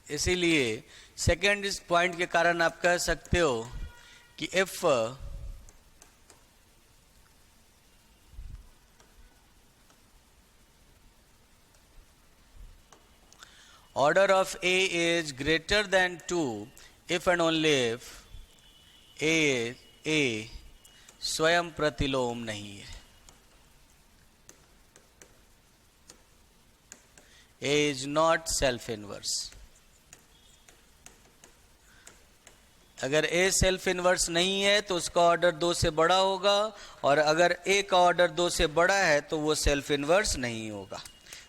इसीलिए सेकेंड इस पॉइंट के कारण आप कह सकते हो कि if order of a is greater than 2 if and only if a स्वयं प्रतिलोम नहीं है। ए इज नॉट सेल्फ इनवर्स। अगर ए सेल्फ इनवर्स नहीं है तो उसका ऑर्डर 2 से बड़ा होगा, और अगर ए का ऑर्डर 2 से बड़ा है तो वो सेल्फ इनवर्स नहीं होगा।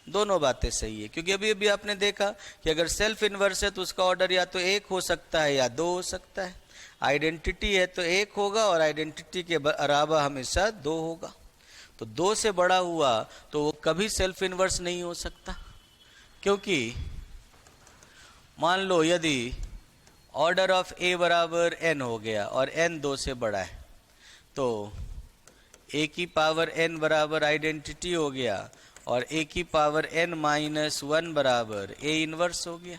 दोनों बातें सही है, क्योंकि अभी अभी आपने देखा कि अगर सेल्फ इनवर्स है तो उसका ऑर्डर या तो 1 हो सकता है या 2 हो सकता है। आइडेंटिटी है तो 1 होगा, और आइडेंटिटी के अलावा हमेशा 2 होगा। तो 2 से बड़ा हुआ तो वो कभी सेल्फ इनवर्स नहीं हो सकता, क्योंकि मान लो यदि ऑर्डर ऑफ ए बराबर n हो गया और n 2 से बड़ा है, तो a की पावर n बराबर आइडेंटिटी हो गया, और a की पावर n माइनस 1 बराबर a इनवर्स हो गया।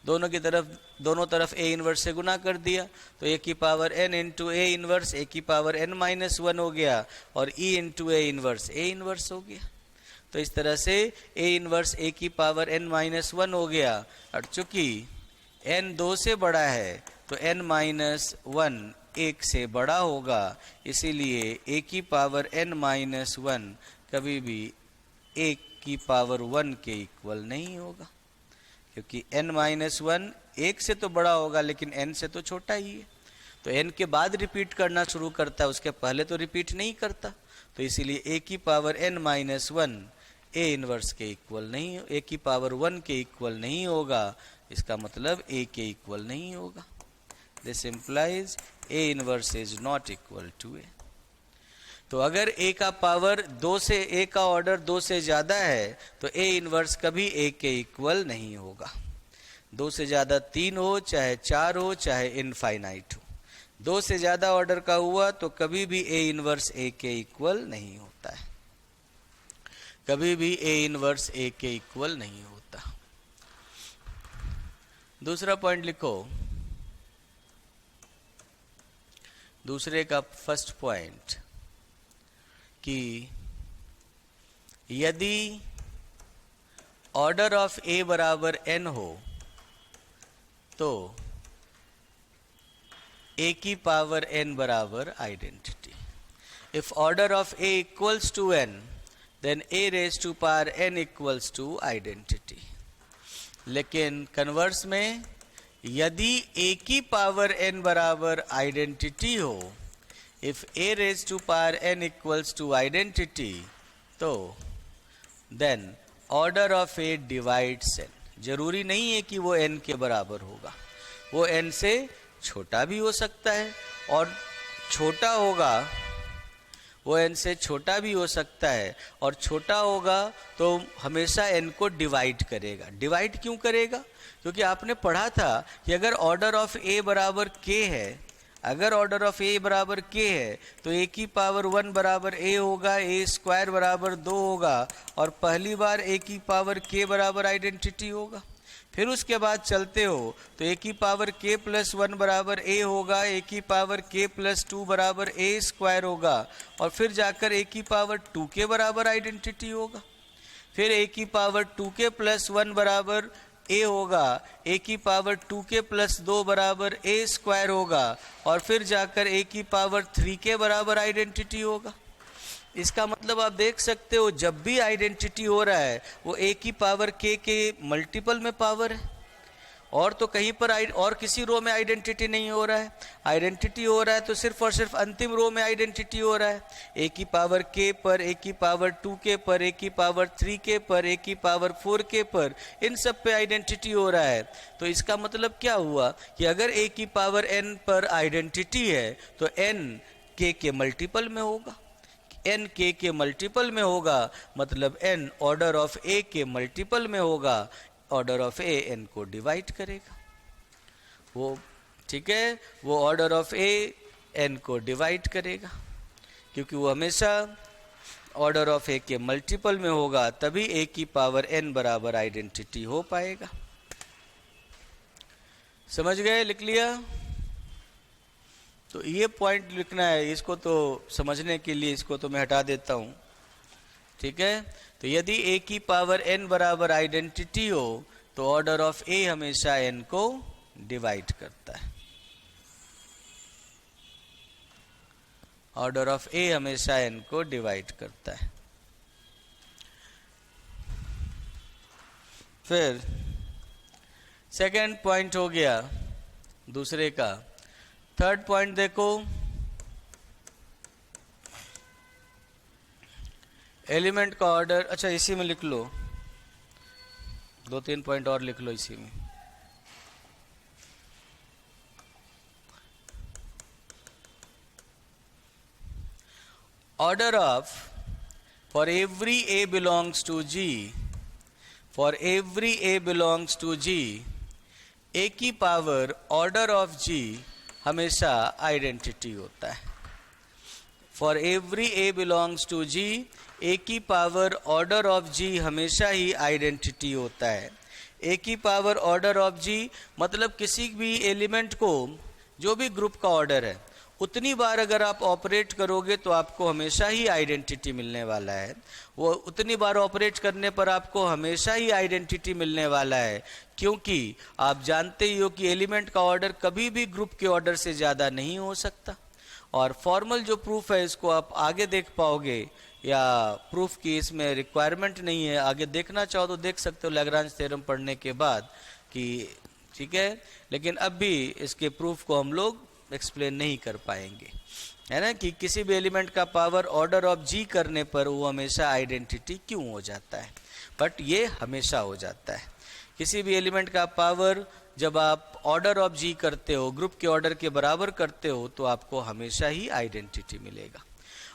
दोनों तरफ a इनवर्स से गुना कर दिया, तो a की power n into a inverse a की पावर n माइनस 1 हो गया, और e into a inverse a inverse हो गया। तो इस तरह से a इनवर्स a की पावर n माइनस 1 हो गया, और चूंकि n 2 से बड़ा है तो n माइनस 1 1 से बड़ा होगा, इसीलिए a की पावर n माइनस 1 कभी भी 1 की पावर 1 के इक्वल नहीं होगा, क्योंकि n माइनस 1 1 से तो बड़ा होगा लेकिन n से तो छोटा ही है। तो n के बाद रिपीट करना शुरू करता है, उसके पहले तो रिपीट नहीं करता। तो इसीलिए a की power n minus 1 a inverse के इक्वल नहीं, a की पावर 1 के इक्वल नहीं होगा। इसका मतलब a के इक्वल नहीं होगा। This implies a inverse is not equal to a। तो अगर a का पावर 2 से a का ऑर्डर 2 से ज़्यादा है तो a इनवर्स कभी a के इक्वल नहीं होगा। 2 से ज़्यादा 3 हो, चाहे 4 हो, चाहे इनफाइनाइट हो, 2 से ज़्यादा ऑर्डर का हुआ तो कभी भी a इनवर्स a के इक्वल नहीं होता है, कभी भी a इनवर्स a के इक्वल नहीं होता। दूसरा पॉइंट लिखो, दूसरे का फर्स्ट पॉइंट, कि यदि ऑर्डर ऑफ a बराबर n हो तो a की पावर n बराबर आइडेंटिटी। If order of a equals to n then a raise to power n equals to identity. लेकिन कन्वर्स में यदि a की पावर n बराबर आइडेंटिटी हो, if a raised to power n equals to identity, तो then order of a divides n। जरूरी नहीं है कि वो n के बराबर होगा, वो n से छोटा भी हो सकता है, और छोटा होगा, वो n से छोटा भी हो सकता है, और छोटा होगा तो हमेशा n को डिवाइड करेगा। डिवाइड क्यों करेगा? क्योंकि आपने पढ़ा था कि अगर ऑर्डर ऑफ a बराबर k है, अगर ऑर्डर ऑफ a बराबर k है तो a की पावर 1 बराबर a होगा, a स्क्वायर बराबर 2 होगा, और पहली बार a की पावर k बराबर आइडेंटिटी होगा। फिर उसके बाद चलते हो तो a की पावर k प्लस 1 बराबर a होगा, a की पावर k प्लस 2 बराबर a स्क्वायर होगा, और फिर जाकर a की पावर 2k बराबर आइडेंटिटी होगा। फिर a की पावर 2k प्लस 1 बराबर a होगा, a की पावर 2k प्लस 2 बराबर a स्क्वायर होगा, और फिर जाकर a की पावर 3k बराबर आइडेंटिटी होगा। इसका मतलब आप देख सकते हो जब भी आइडेंटिटी हो रहा है वो a की पावर k के मल्टीपल में पावर है, और तो कहीं पर और किसी रो में आइडेंटिटी नहीं हो रहा है। आइडेंटिटी हो रहा है तो सिर्फ और सिर्फ अंतिम रो में आइडेंटिटी हो रहा है। a की पावर k पर, a की पावर 2k पर, a की पावर 3k पर, a की पावर 4k पर, इन सब पे आइडेंटिटी हो रहा है। तो इसका मतलब क्या हुआ कि अगर a की पावर n पर आइडेंटिटी है तो n k के मल्टीपल में होगा, n k के मल्टीपल में होगा, मतलब n ऑर्डर ऑफ a के मल्टीपल में होगा। ऑर्डर ऑफ a n को डिवाइड करेगा, वो ठीक है, वो ऑर्डर ऑफ a n को डिवाइड करेगा, क्योंकि वो हमेशा ऑर्डर ऑफ a के मल्टीपल में होगा, तभी a की पावर n बराबर आइडेंटिटी हो पाएगा। समझ गए? लिख लिया? तो ये पॉइंट लिखना है, इसको तो समझने के लिए इसको तो मैं हटा देता हूँ, ठीक है। तो यदि a की पावर n बराबर आइडेंटिटी हो तो ऑर्डर ऑफ a हमेशा n को डिवाइड करता है, ऑर्डर ऑफ a हमेशा n को डिवाइड करता है। फिर सेकंड पॉइंट हो गया दूसरे का। थर्ड पॉइंट देखो, एलिमेंट का ऑर्डर। अच्छा इसी में लिख लो, 2-3 पॉइंट और लिख लो इसी में। Order of for every A belongs to G, for every A belongs to G, A की पावर ऑर्डर ऑफ जी हमेशा आइडेंटिटी होता है। For every A belongs to G, A की पावर ऑर्डर ऑफ जी हमेशा ही identity होता है। ए की power order of जी मतलब किसी भी एलिमेंट को, जो भी ग्रुप का ऑर्डर है, उतनी बार अगर आप ऑपरेट करोगे तो आपको हमेशा ही आइडेंटिटी मिलने वाला है। वो उतनी बार ऑपरेट करने पर आपको हमेशा ही आइडेंटिटी मिलने वाला है, क्योंकि आप जानते ही हो कि एलिमेंट का ऑर्डर कभी भी ग्रुप के ऑर्डर से ज़्यादा नहीं हो सकता। और फॉर्मल जो प्रूफ है इसको आप आगे देख पाओगे, या प्रूफ की इसमें रिक्वायरमेंट नहीं है, आगे देखना चाहो तो देख सकते हो लैग्रांज थ्योरम पढ़ने के बाद कि ठीक है। लेकिन अब भी इसके प्रूफ को हम लोग एक्सप्लेन नहीं कर पाएंगे, है ना, कि किसी भी एलिमेंट का पावर ऑर्डर ऑफ जी करने पर वो हमेशा आइडेंटिटी क्यों हो जाता है, बट ये हमेशा हो जाता है। किसी भी एलिमेंट का पावर जब आप ऑर्डर ऑफ जी करते हो, ग्रुप के ऑर्डर के बराबर करते हो, तो आपको हमेशा ही आइडेंटिटी मिलेगा।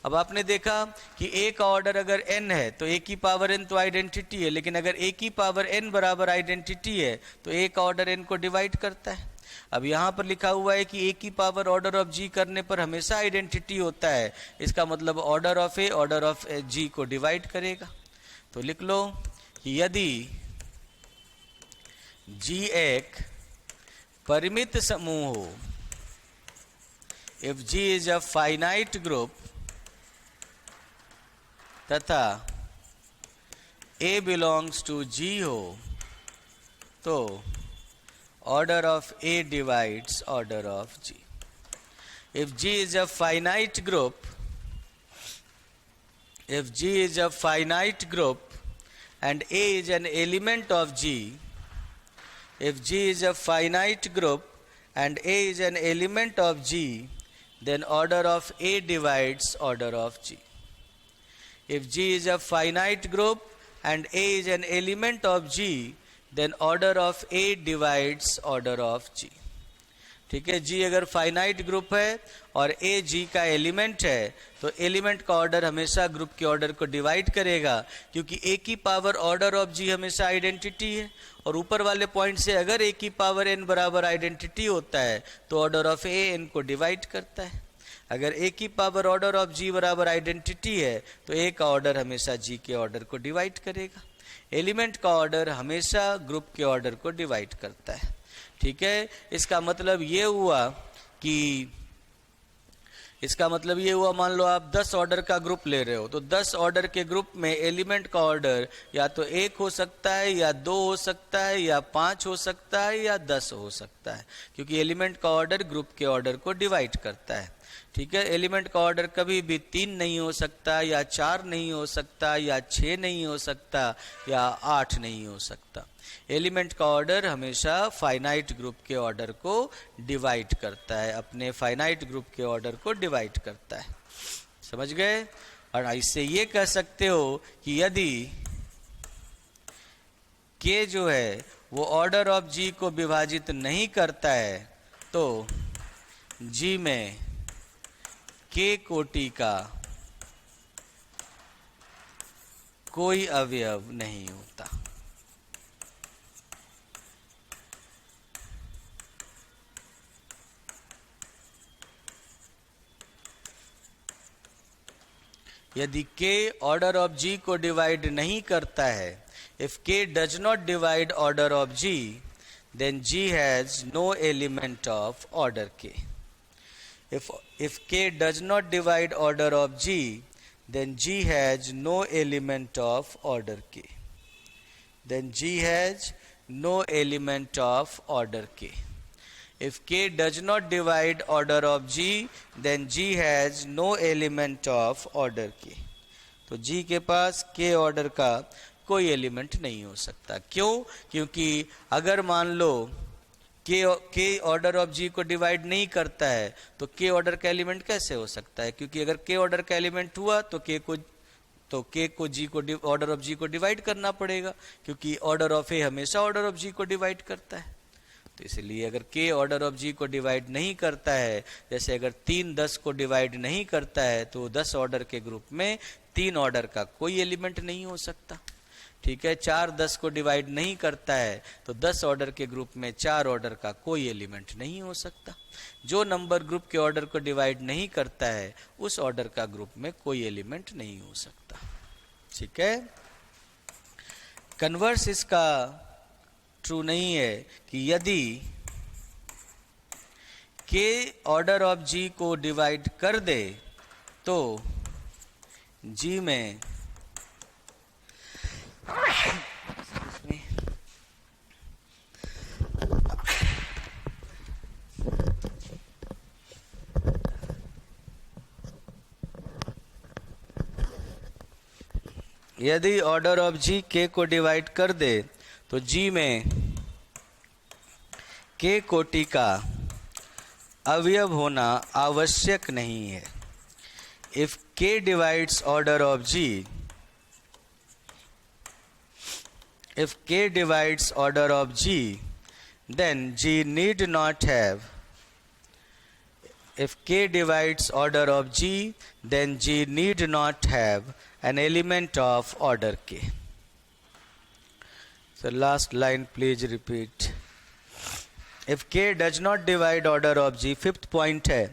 अब आपने देखा कि ए का ऑर्डर अगर n है तो ए की पावर n तो आइडेंटिटी है, लेकिन अगर ए की पावर n बराबर आइडेंटिटी है तो ए का ऑर्डर n को डिवाइड करता है। अब यहाँ पर लिखा हुआ है कि ए की पावर ऑर्डर ऑफ जी करने पर हमेशा आइडेंटिटी होता है, इसका मतलब order of A order of G को डिवाइड करेगा। तो लिख लो कि यदि जी एक परिमित समूह हो, if G is a finite group, तथा ए बिलोंग्स टू जी हो, तो order of A divides order of G. If G is a finite group, if G is a finite group and A is an element of G, if G is a finite group and A is an element of G, then order of A divides order of G. If G is a finite group and A is an element of G, then order of A divides order of G. ठीक है, जी अगर finite group है और ए जी का element है तो element का order हमेशा ग्रुप के ऑर्डर को डिवाइड करेगा, क्योंकि ए की पावर ऑर्डर ऑफ जी हमेशा आइडेंटिटी है। और ऊपर वाले पॉइंट से अगर ए की पावर एन बराबर आइडेंटिटी होता है तो ऑर्डर ऑफ ए एन को डिवाइड करता है। अगर ए की पावर ऑर्डर ऑफ जी बराबर आइडेंटिटी है तो ए का ऑर्डर हमेशा जी के ऑर्डर को डिवाइड करेगा। एलिमेंट का ऑर्डर हमेशा ग्रुप के ऑर्डर को डिवाइड करता है। ठीक है, इसका मतलब ये हुआ मान लो आप 10 ऑर्डर का ग्रुप ले रहे हो, तो 10 ऑर्डर के ग्रुप में एलिमेंट का ऑर्डर या तो 1 हो सकता है, या 2 हो सकता है, या 5 हो सकता है, या 10 हो सकता है, क्योंकि एलिमेंट का ऑर्डर ग्रुप के ऑर्डर को डिवाइड करता है। ठीक है, एलिमेंट का ऑर्डर कभी भी 3 नहीं हो सकता, या 4 नहीं हो सकता, या 6 नहीं हो सकता, या 8 नहीं हो सकता। एलिमेंट का ऑर्डर हमेशा फाइनाइट ग्रुप के ऑर्डर को डिवाइड करता है, अपने फाइनाइट ग्रुप के ऑर्डर को डिवाइड करता है। समझ गए? और इससे ये कह सकते हो कि यदि के जो है वो ऑर्डर ऑफ जी को विभाजित नहीं करता है तो जी में के कोटि का कोई अवयव नहीं होता। यदि k ऑर्डर ऑफ g को डिवाइड नहीं करता है, if k does not divide order of g, then g has no element of order k. If k does not divide order of g, then g has no element of order k. Then g has no element of order k. If k does not divide order of g, then g has no element of order k. तो g के पास k order का कोई element नहीं हो सकता। क्यों? क्योंकि अगर मान लो के ऑर्डर ऑफ जी को डिवाइड नहीं करता है तो के ऑर्डर का एलिमेंट कैसे हो सकता है? क्योंकि अगर के ऑर्डर का एलिमेंट हुआ तो के को जी को ऑर्डर ऑफ जी को डिवाइड करना पड़ेगा, क्योंकि ऑर्डर ऑफ ए हमेशा ऑर्डर ऑफ जी को डिवाइड करता है। तो इसलिए अगर के ऑर्डर ऑफ जी को डिवाइड नहीं करता है, जैसे अगर 3 10 को डिवाइड नहीं करता है तो 10 ऑर्डर के ग्रुप में 3 ऑर्डर का कोई एलिमेंट नहीं हो सकता। ठीक है, 4 10 को डिवाइड नहीं करता है तो 10 ऑर्डर के ग्रुप में 4 ऑर्डर का कोई एलिमेंट नहीं हो सकता। जो नंबर ग्रुप के ऑर्डर को डिवाइड नहीं करता है उस ऑर्डर का ग्रुप में कोई एलिमेंट नहीं हो सकता। ठीक है, कन्वर्स इसका ट्रू नहीं है कि यदि के ऑर्डर ऑफ जी को डिवाइड कर दे तो जी में यदि ऑर्डर ऑफ जी के को डिवाइड कर दे तो जी में के कोटि का अवयव होना आवश्यक नहीं है। If K divides order of G, if k divides order of g, then g need not have, if k divides order of g, then g need not have an element of order k. So last line please repeat. If k does not divide order of g, fifth point है,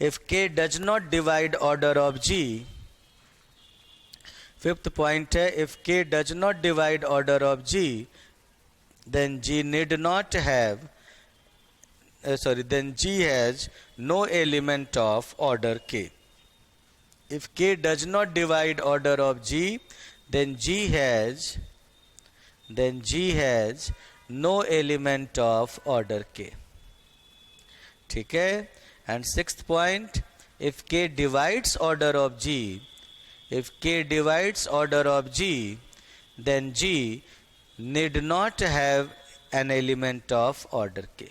if k does not divide order of g, fifth point है, if k does not divide order of g, then g need not have, then g has no element of order k. If k does not divide order of g, then g has no element of order k. ठीक है, and sixth point, if k divides order of g, if k divides order of g, then g need not have an element of order k.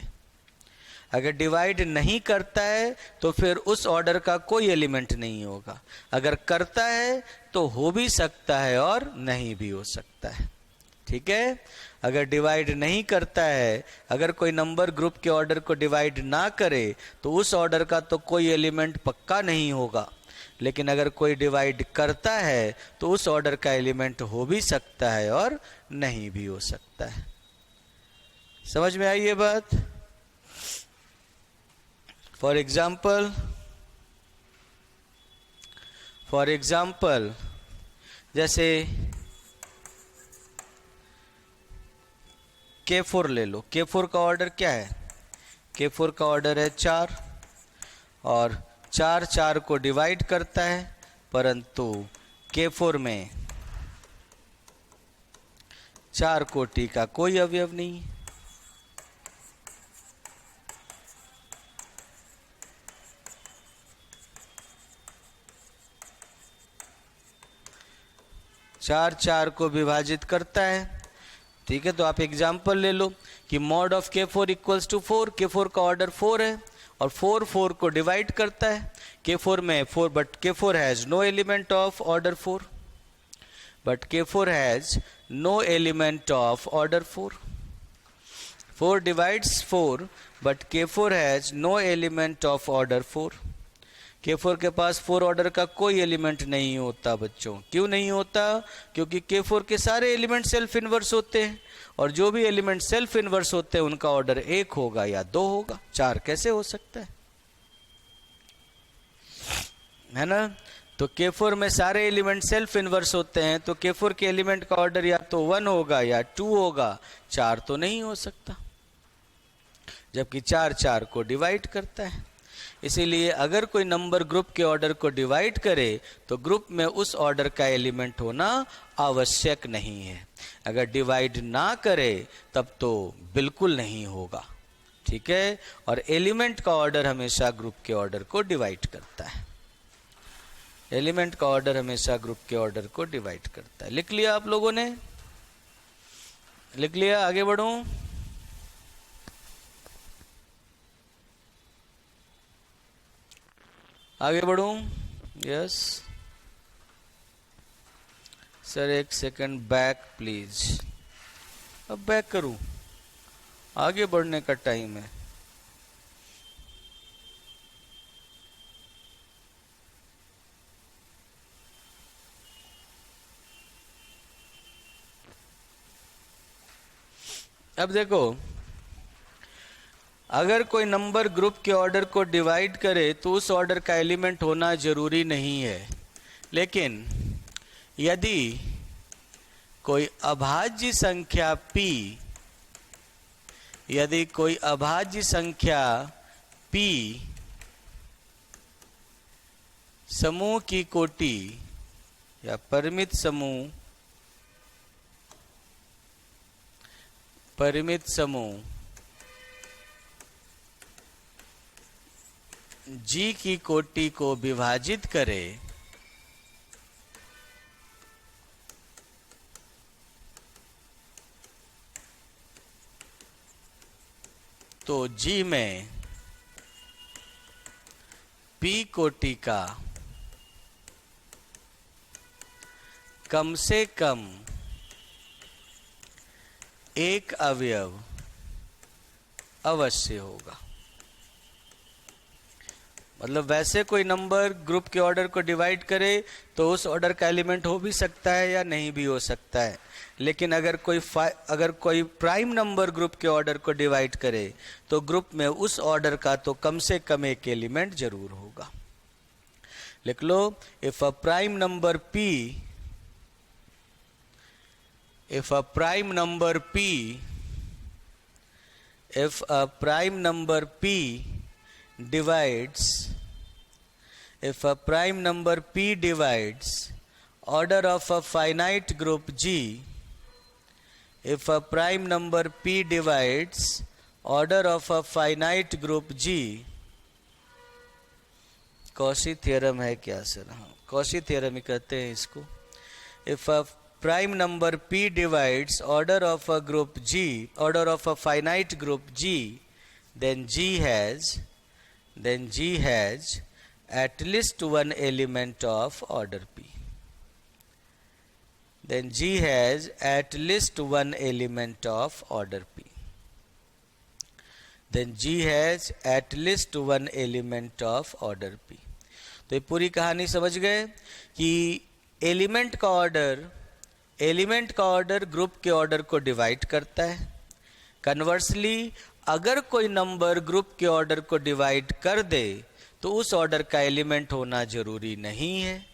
अगर divide नहीं करता है तो फिर उस order का कोई एलिमेंट नहीं होगा। अगर करता है तो हो भी सकता है और नहीं भी हो सकता है। ठीक है, अगर डिवाइड नहीं करता है, अगर कोई नंबर ग्रुप के ऑर्डर को डिवाइड ना करे तो उस ऑर्डर का तो कोई एलिमेंट पक्का नहीं होगा, लेकिन अगर कोई डिवाइड करता है तो उस ऑर्डर का एलिमेंट हो भी सकता है और नहीं भी हो सकता है। समझ में आई ये बात? फॉर एग्जाम्पल जैसे K4 ले लो। K4 का ऑर्डर क्या है? K4 का ऑर्डर है 4 और 4 4 को डिवाइड करता है, परंतु K4 में 4 कोटि का कोई अवयव नहीं है। चार 4 को विभाजित करता है। ठीक है, तो आप एग्जाम्पल ले लो कि mod of K4 equals to 4। K4 का ऑर्डर 4 है और 4 4 को डिवाइड करता है। K4 में 4, but K4 has no element of order 4, but K4 has no element of order 4। 4 divides 4, but K4 has no element of order 4। K4 के पास 4 order का कोई एलिमेंट नहीं होता बच्चों। क्यों नहीं होता? क्योंकि K4 के सारे एलिमेंट सेल्फ इनवर्स होते हैं और जो भी एलिमेंट सेल्फ इनवर्स होते हैं उनका ऑर्डर 1 होगा या 2 होगा। 4 कैसे हो सकता है ना? तो K4 में सारे एलिमेंट सेल्फ इनवर्स होते हैं, तो K4 के एलिमेंट का ऑर्डर या तो 1 होगा या 2 होगा। 4 तो नहीं हो सकता, जबकि 4 4 को डिवाइड करता है। इसीलिए अगर कोई नंबर ग्रुप के ऑर्डर को डिवाइड करे तो ग्रुप में उस ऑर्डर का एलिमेंट होना आवश्यक नहीं है। अगर डिवाइड ना करे तब तो बिल्कुल नहीं होगा। ठीक है, और एलिमेंट का ऑर्डर हमेशा ग्रुप के ऑर्डर को डिवाइड करता है। एलिमेंट का ऑर्डर हमेशा ग्रुप के ऑर्डर को डिवाइड करता है। लिख लिया आप लोगों ने? लिख लिया, आगे बढ़ूं? आगे बढ़ूं? यस सर, एक सेकंड बैक प्लीज। अब बैक करूं? आगे बढ़ने का टाइम है। अब देखो, अगर कोई नंबर ग्रुप के ऑर्डर को डिवाइड करे तो उस ऑर्डर का एलिमेंट होना जरूरी नहीं है, लेकिन यदि कोई अभाज्य संख्या p, यदि कोई अभाज्य संख्या p समूह की कोटि या परिमित समूह G की कोटि को विभाजित करे तो G में P कोटि का कम से कम एक अवयव अवश्य होगा। मतलब वैसे कोई नंबर ग्रुप के ऑर्डर को डिवाइड करे तो उस ऑर्डर का एलिमेंट हो भी सकता है या नहीं भी हो सकता है, लेकिन अगर कोई प्राइम नंबर ग्रुप के ऑर्डर को डिवाइड करे तो ग्रुप में उस ऑर्डर का तो कम से कम एक एलिमेंट जरूर होगा। लिख लो, if a prime number p divides order of a finite group G, if a prime number p divides order of a finite group G, Cauchy theorem है क्या सर? हाँ, कॉशी थ्योरम ही कहते हैं इसको। If a prime number p divides order of a group G, order of a finite group G, then G has at least one element of order p. Then G has at least one element of order p. Then G has at least one element of order p. तो ये पूरी कहानी समझ गए कि element का order group के order को डिवाइड करता है। कन्वर्सली, अगर कोई नंबर ग्रुप के ऑर्डर को डिवाइड कर दे तो उस ऑर्डर का एलिमेंट होना जरूरी नहीं है,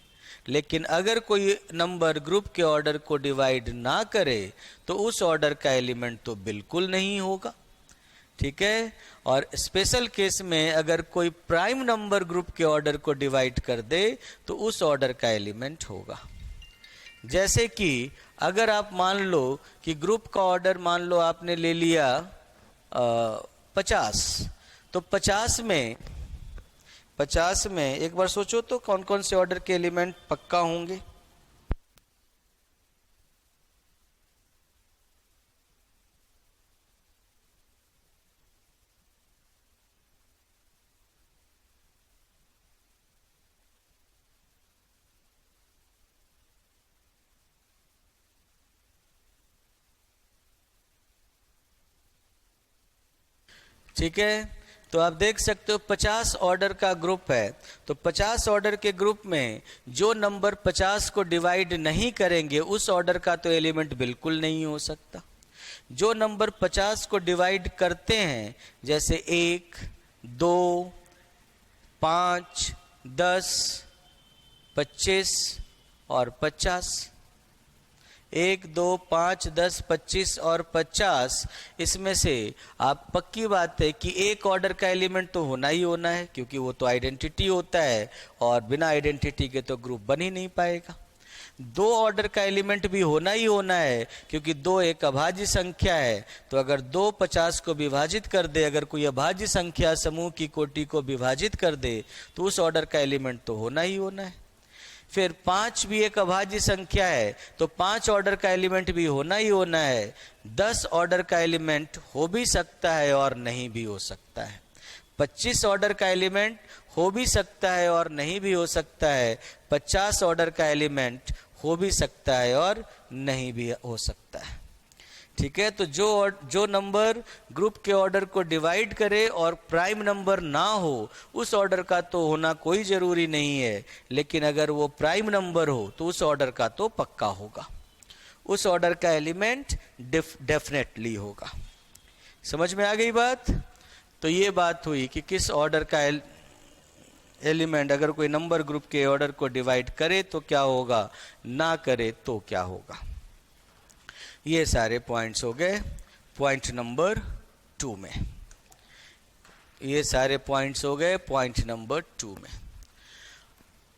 लेकिन अगर कोई नंबर ग्रुप के ऑर्डर को डिवाइड ना करे तो उस ऑर्डर का एलिमेंट तो बिल्कुल नहीं होगा। ठीक है। और स्पेशल केस में अगर कोई प्राइम नंबर ग्रुप के ऑर्डर को डिवाइड कर दे तो उस ऑर्डर का एलिमेंट होगा। जैसे कि अगर आप मान लो कि ग्रुप का ऑर्डर मान लो आपने ले लिया 50, तो 50 में एक बार सोचो तो कौन कौन से ऑर्डर के एलिमेंट पक्का होंगे। ठीक है, तो आप देख सकते हो 50 ऑर्डर का ग्रुप है, तो 50 ऑर्डर के ग्रुप में जो नंबर 50 को डिवाइड नहीं करेंगे उस ऑर्डर का तो एलिमेंट बिल्कुल नहीं हो सकता। जो नंबर 50 को डिवाइड करते हैं, जैसे 1, 2, 5, 10, 25 और 50, 1, 2, 5, 10, 25 और 50, इसमें से आप पक्की बात है कि एक ऑर्डर का एलिमेंट तो होना ही होना है, क्योंकि वो तो आइडेंटिटी होता है और बिना आइडेंटिटी के तो ग्रुप बन ही नहीं पाएगा। 2 ऑर्डर का एलिमेंट भी होना ही होना है, क्योंकि 2 एक अभाज्य संख्या है। तो अगर 2 50 को विभाजित कर दे, अगर कोई अभाज्य संख्या समूह की कोटि को विभाजित कर दे तो उस ऑर्डर का एलिमेंट तो होना ही होना है। फिर 5 भी एक अभाज्य संख्या है, तो 5 ऑर्डर का एलिमेंट भी होना ही होना है। 10 ऑर्डर का एलिमेंट हो भी सकता है और नहीं भी हो सकता है। 25 ऑर्डर का एलिमेंट हो भी सकता है और नहीं भी हो सकता है। 50 ऑर्डर का एलिमेंट हो भी सकता है और नहीं भी हो सकता है। ठीक है, तो जो नंबर ग्रुप के ऑर्डर को डिवाइड करे और प्राइम नंबर ना हो, उस ऑर्डर का तो होना कोई जरूरी नहीं है, लेकिन अगर वो प्राइम नंबर हो तो उस ऑर्डर का तो पक्का होगा, उस ऑर्डर का एलिमेंट डेफिनेटली होगा। समझ में आ गई बात? तो ये बात हुई कि किस ऑर्डर का एलिमेंट अगर कोई नंबर ग्रुप के ऑर्डर को डिवाइड करे तो क्या होगा, ना करे तो क्या होगा। ये सारे पॉइंट्स हो गए पॉइंट नंबर 2 में। ये सारे पॉइंट्स हो गए पॉइंट नंबर 2 में।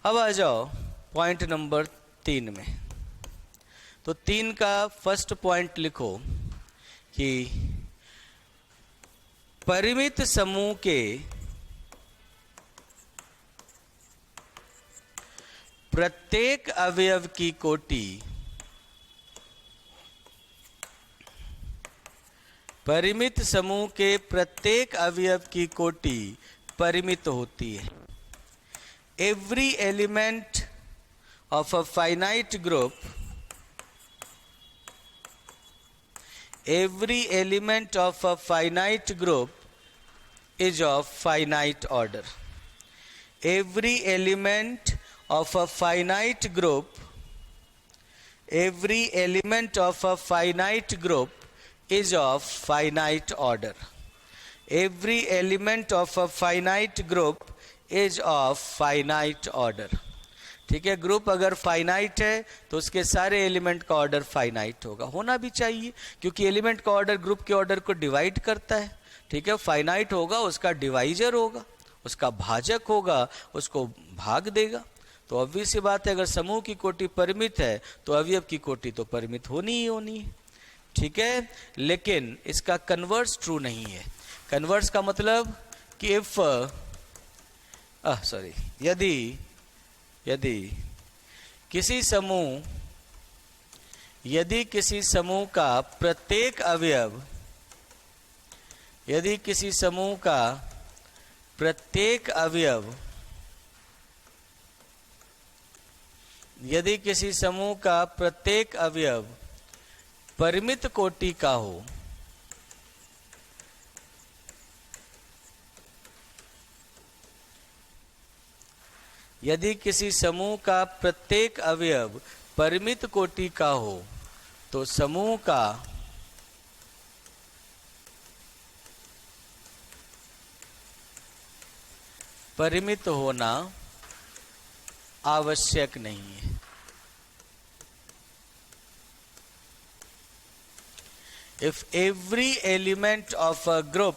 अब आ जाओ पॉइंट नंबर 3 में। तो 3 का फर्स्ट पॉइंट लिखो कि परिमित समूह के प्रत्येक अवयव की कोटि परिमित समूह के प्रत्येक अवयव की कोटि परिमित होती है। Every element of a finite group, every element of a finite group is of finite order. Every element of a finite group, every element of a finite group is of finite order. Every element of a finite group is of finite order. ठीक है, group अगर finite है तो उसके सारे element का order finite होगा, होना भी चाहिए, क्योंकि एलिमेंट का ऑर्डर ग्रुप के ऑर्डर को डिवाइड करता है। ठीक है, फाइनाइट होगा, उसका डिवाइजर होगा, उसका भाजक होगा, उसको भाग देगा। तो ऑब्वियस सी बात है, अगर समूह की कोटि परिमित है तो अवयव की कोटि तो परिमित होनी ही होनी है। ठीक है, लेकिन इसका कन्वर्स ट्रू नहीं है। कन्वर्स का मतलब कि यदि किसी समूह का प्रत्येक अवयव, यदि किसी समूह का प्रत्येक अवयव, यदि किसी समूह का प्रत्येक अवयव परिमित कोटि का हो, यदि किसी समूह का प्रत्येक अवयव परिमित कोटि का हो, तो समूह का परिमित होना आवश्यक नहीं है। If every element of a group,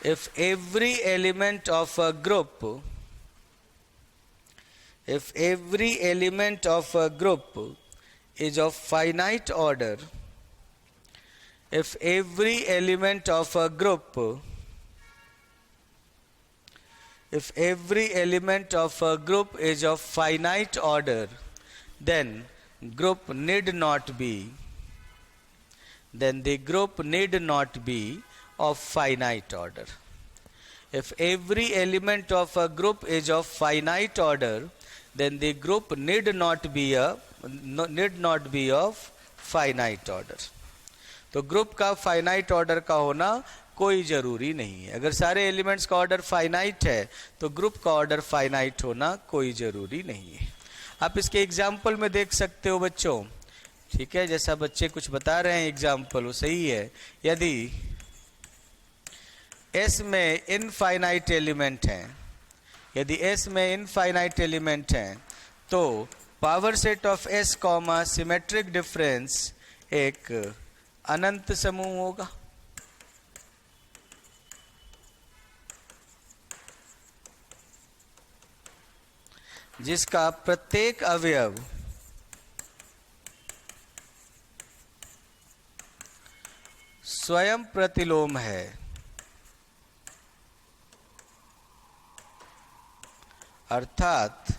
if every element of a group, if every element of a group is of finite order, if every element of a group, if every element of a group is of finite order, then group need not be, then the group need not be of finite order. If every element of a group is of finite order, then the group need not be of finite order. तो group का finite order का होना कोई जरूरी नहीं है। अगर सारे एलिमेंट्स का ऑर्डर फाइनाइट है तो ग्रुप का ऑर्डर फाइनाइट होना कोई जरूरी नहीं है। आप इसके एग्जाम्पल में देख सकते हो बच्चों। ठीक है, जैसा बच्चे कुछ बता रहे हैं एग्जाम्पल वो सही है। यदि S में इनफाइनाइट एलिमेंट हैं, यदि S में इनफाइनाइट एलिमेंट हैं, तो power set of S comma symmetric difference एक अनंत समूह होगा। जिसका प्रत्येक अवयव स्वयं प्रतिलोम है, अर्थात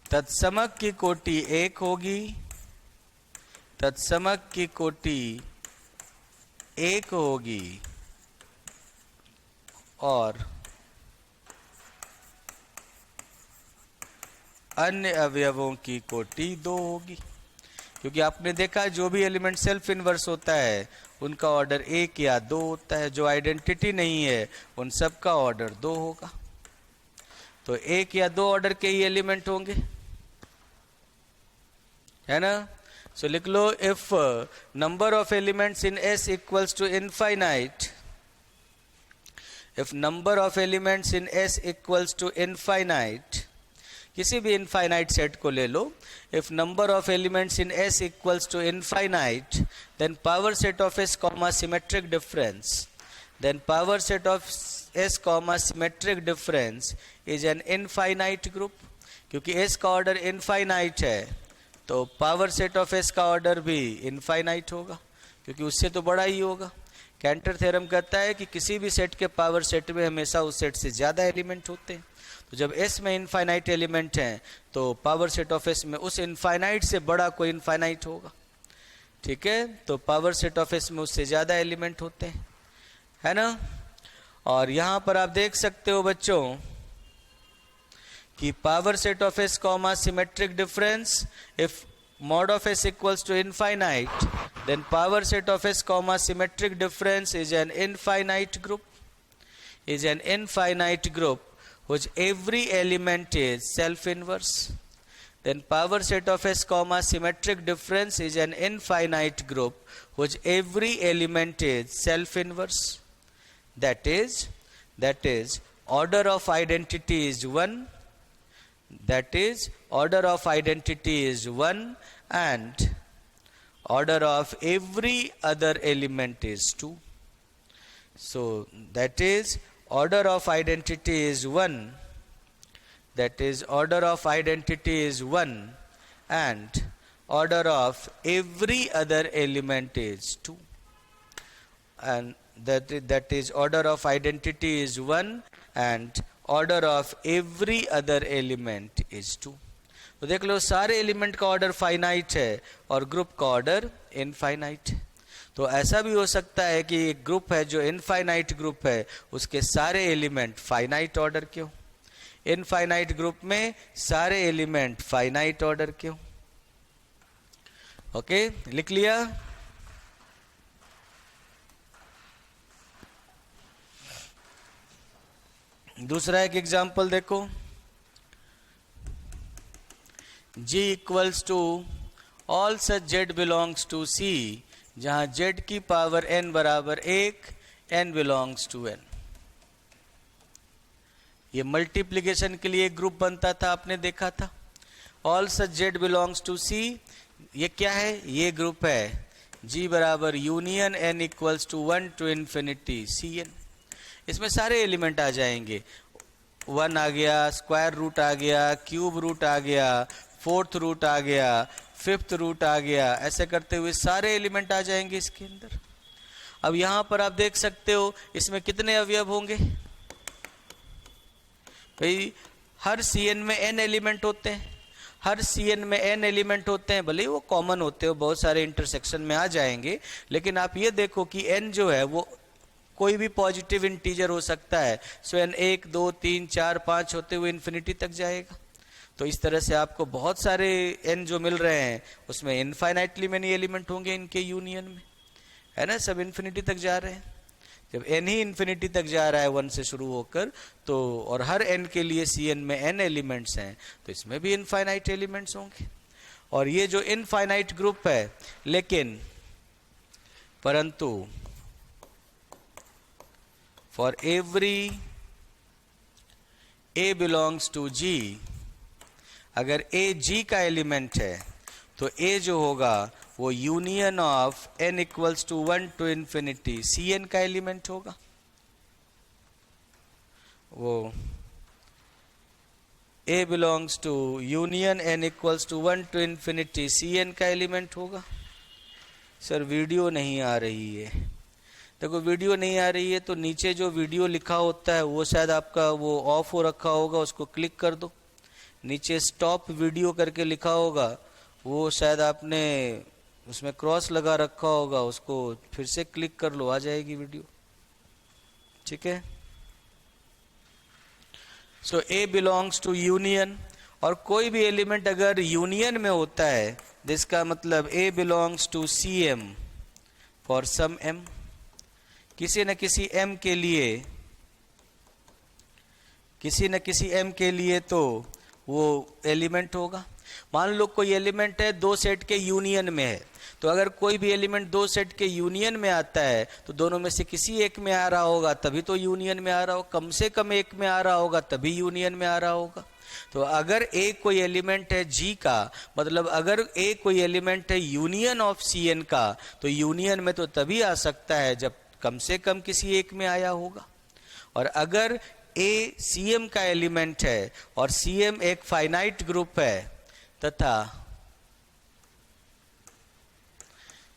तत्समक की कोटि 1 होगी, तत्समक की कोटि 1 होगी और अन्य अवयवों की कोटि 2 होगी। क्योंकि आपने देखा जो भी एलिमेंट सेल्फ इनवर्स होता है उनका ऑर्डर 1 या 2 होता है, जो आइडेंटिटी नहीं है उन सब का ऑर्डर 2 होगा। तो 1 या 2 ऑर्डर के ही एलिमेंट होंगे, है ना। सो लिख लो, if number of elements in S equals to infinite, if number of elements in S equals to infinite, किसी भी इनफाइनाइट सेट को ले लो, if number of elements in S equals to infinite, then power set of S comma symmetric difference, then power set of S comma symmetric difference is an infinite group. क्योंकि S का order infinite है तो power set of S का order भी infinite होगा, क्योंकि उससे तो बड़ा ही होगा। कैंटर थ्योरम कहता है कि किसी भी सेट के पावर सेट में हमेशा उस सेट से ज़्यादा एलिमेंट होते हैं। तो जब S में इनफाइनाइट एलिमेंट हैं तो पावर सेट ऑफ S में उस इनफाइनाइट से बड़ा कोई इनफाइनाइट होगा, ठीक है। तो पावर सेट ऑफ S में उससे ज़्यादा एलिमेंट होते हैं, है ना। और यहाँ पर आप देख सकते हो बच्चों कि power set of S comma symmetric difference, if mod of S equals to infinite, then power set of S comma symmetric difference is an infinite group, is an infinite group whose every element is self inverse. Then power set of S comma symmetric difference is an infinite group whose every element is self inverse. That is order of identity is 1, that is order of identity is 1 and order of every other element is 2. So that is order of identity is 1, that is order of identity is 1 and order of every other element is 2, and that is order of identity is 1 and order of every other element is 2। तो देख लो सारे element का order finite है और group का order infinite है। तो ऐसा भी हो सकता है कि एक ग्रुप है जो इनफाइनाइट ग्रुप है, उसके सारे एलिमेंट फाइनाइट ऑर्डर के हो। इनफाइनाइट ग्रुप में सारे एलिमेंट फाइनाइट ऑर्डर के हो। ओके, लिख लिया। दूसरा एक एग्जाम्पल देखो, G equals to all such Z belongs to C, जहां Z की पावर n बराबर 1, n बिलोंग्स टू n। ये मल्टीप्लिकेशन के लिए एक ग्रुप बनता था, आपने देखा था। All such Z belongs to C, ये क्या है? ये ग्रुप है G बराबर union n equals to 1 to infinity Cn। इसमें सारे एलिमेंट आ जाएंगे, 1 आ गया, स्क्वायर रूट आ गया, क्यूब रूट आ गया, 4th रूट आ गया, 5th रूट आ गया, ऐसे करते हुए सारे एलिमेंट आ जाएंगे इसके अंदर। अब यहां पर आप देख सकते हो इसमें कितने अवयव होंगे भाई। हर Cn में n एलिमेंट होते हैं, हर Cn में n एलिमेंट होते हैं, भले ही वो कॉमन होते हो, बहुत सारे इंटरसेक्शन में आ जाएंगे, लेकिन आप ये देखो कि n जो है वो कोई भी पॉजिटिव इंटीजर हो सकता है। सो n 1 2 3 4 5 होते हुए इन्फिनिटी तक जाएगा। तो इस तरह से आपको बहुत सारे n जो मिल रहे हैं उसमें इनफाइनाइटली मेनी एलिमेंट होंगे इनके यूनियन में, है ना। सब इन्फिनिटी तक जा रहे हैं। जब n ही इन्फिनिटी तक जा रहा है 1 से शुरू होकर, तो और हर n के लिए Cn में n एलिमेंट्स हैं, तो इसमें भी इनफाइनाइट एलिमेंट्स होंगे। और ये जो इनफाइनाइट ग्रुप है, लेकिन परंतु for every A belongs to G, अगर A G का एलिमेंट है तो A जो होगा वो union of n equals to 1 to infinity Cn का एलिमेंट होगा। वो A belongs to union n equals to 1 to infinity Cn का एलिमेंट होगा। सर वीडियो नहीं आ रही है, देखो वीडियो नहीं आ रही है तो नीचे जो वीडियो लिखा होता है वो शायद आपका वो ऑफ हो रखा होगा, उसको क्लिक कर दो। नीचे स्टॉप वीडियो करके लिखा होगा, वो शायद आपने उसमें क्रॉस लगा रखा होगा, उसको फिर से क्लिक कर लो, आ जाएगी वीडियो। ठीक है। सो ए बिलोंग्स टू यूनियन, और कोई भी एलिमेंट अगर यूनियन में होता है जिसका मतलब A belongs to C M for some M, किसी न किसी एम के लिए, किसी न किसी एम के लिए तो वो एलिमेंट होगा। मान लो कोई एलिमेंट है दो सेट के यूनियन में है, तो अगर कोई भी एलिमेंट दो सेट के यूनियन में आता है तो दोनों में से किसी एक में आ रहा होगा तभी तो यूनियन में आ रहा होगा, कम से कम एक में आ रहा होगा तभी यूनियन में आ रहा होगा। तो अगर ए कोई एलिमेंट है जी का, मतलब अगर ए कोई एलिमेंट है यूनियन ऑफ सी एन का, तो यूनियन में तो तभी आ सकता है जब कम से कम किसी एक में आया होगा। और अगर ए सी एम का एलिमेंट है और सी एम एक फाइनाइट ग्रुप है तथा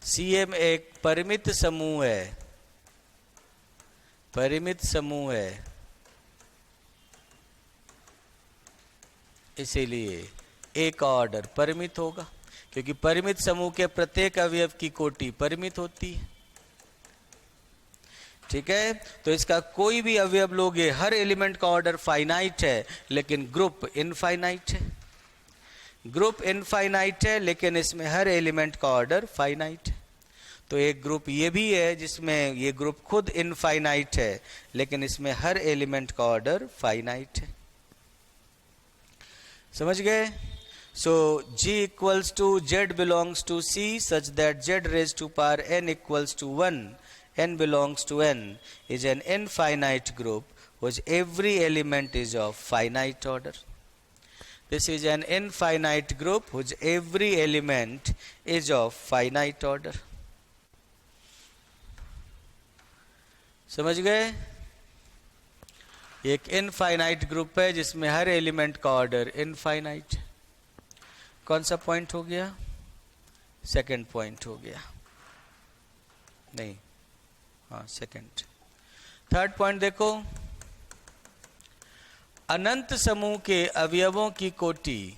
सी एम एक परिमित समूह है, परिमित समूह है, इसीलिए ए का ऑर्डर परिमित होगा, क्योंकि परिमित समूह के प्रत्येक अवयव की कोटि परिमित होती है। ठीक है। तो इसका कोई भी अवयव लोगे, हर एलिमेंट का ऑर्डर फाइनाइट है लेकिन ग्रुप इनफाइनाइट है। ग्रुप इनफाइनाइट है लेकिन इसमें हर एलिमेंट का ऑर्डर फाइनाइट है। तो एक ग्रुप ये भी है जिसमें ये ग्रुप खुद इनफाइनाइट है लेकिन इसमें हर एलिमेंट का ऑर्डर फाइनाइट है। समझ गए? So G equals to Z belongs to C such that Z raise to power n equals to 1, n belongs to n is an infinite group whose every element is of finite order. This is an infinite group whose every element is of finite order. समझ गए? एक infinite group है जिसमें हर element का order infinite है। कौन सा point हो गया? सेकंड पॉइंट हो गया, नहीं, हाँ सेकंड। थर्ड पॉइंट देखो, अनंत समूह के अवयवों की कोटि